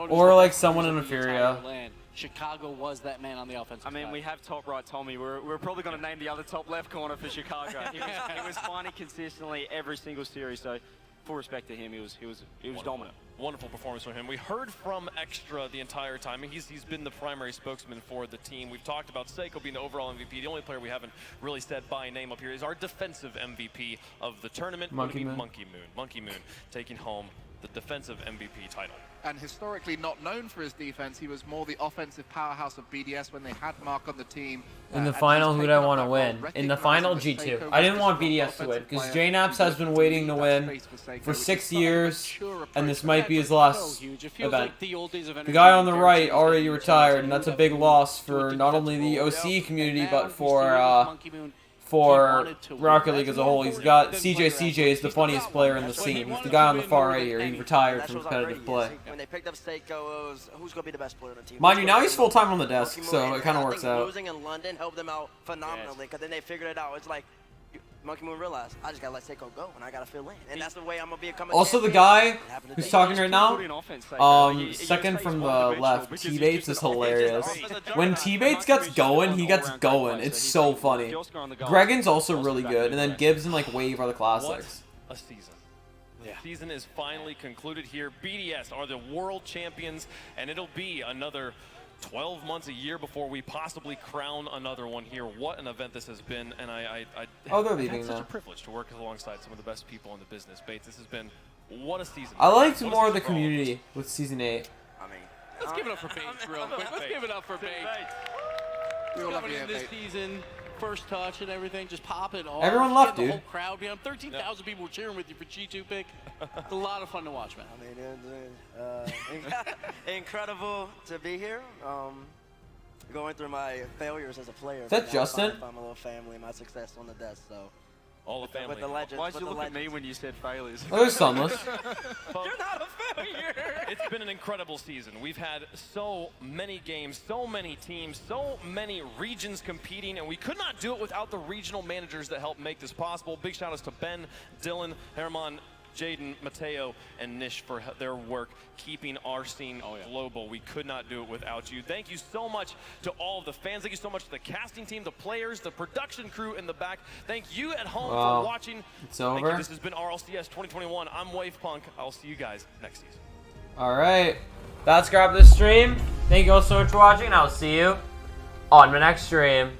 or like someone in a Furia. Chicago was that man on the offensive side. We have top right Tommy. We're probably going to name the other top left corner for Chicago. He was finding consistently every single series, so full respect to him. He was dominant. Wonderful performance from him. We heard from Extra the entire time. He's been the primary spokesman for the team. We've talked about Seiko being the overall MVP. The only player we haven't really said by name up here is our defensive MVP of the tournament. Monkey Moon. Monkey Moon taking home the defensive MVP title. And historically not known for his defense, he was more the offensive powerhouse of BDS when they had Mark on the team. In the final, who did I want to win? In the final, G2. I didn't want BDS to win, because JNaps has been waiting to win for 6 years, and this might be his last event. The guy on the right already retired, and that's a big loss for not only the OC community, but for for Rocket League as a whole. He's got CJ. CJ is the funniest player in the scene. He's the guy on the far right here. He retired from competitive play. When they picked up Seiko, it was who's going to be the best player on the team? Mind you, now he's full-time on the desk, so it kind of works out. Losing in London helped them out phenomenally because then they figured it out. It's like Monkey Moon realized, I just got to let Seiko go, and I got to fill in. And that's the way I'm going to become a Also, the guy who's talking right now, second from the left, T-Bates is hilarious. When T-Bates gets going, he gets going. It's so funny. Gregan's also really good, and then Gibbs and like Wave are the classics. What a season. The season is finally concluded here. BDS are the world champions, and it'll be another 12 months, a year before we possibly crown another one here. What an event this has been, and they're leaving it's such now. a privilege to work alongside some of the best people in the business. Bates, this has been what a season. I liked more of the community with Season 8. I mean, let's give it up for Bates real quick. Let's give it up for Bates. Coming in this season, first touch and everything, just pop it off. Everyone left, the dude. whole crowd behind him. 13,000 people were cheering with you for G2 pick. It's a lot of fun to watch, man. I mean, incredible to be here. Going through my failures as a player. Is that Justin? My little family, my success on the desk. So all the family. With the legends. Why'd you look at me when you said failures? Oh, there's Sunless. You're not a failure. It's been an incredible season. We've had so many games, so many teams, so many regions competing, and we could not do it without the regional managers that helped make this possible. Big shout outs to Ben, Dylan, Herman, Jaden, Mateo, and Nish for their work keeping our scene global. We could not do it without you. Thank you so much to all of the fans. Thank you so much to the casting team, the players, the production crew in the back. Thank you at home for watching. It's over. Thank you. This has been RLCS 2021. I'm Wave Punk. I'll see you guys next season. All right. That's grab this stream. Thank you all so much for watching, and I'll see you on my next stream.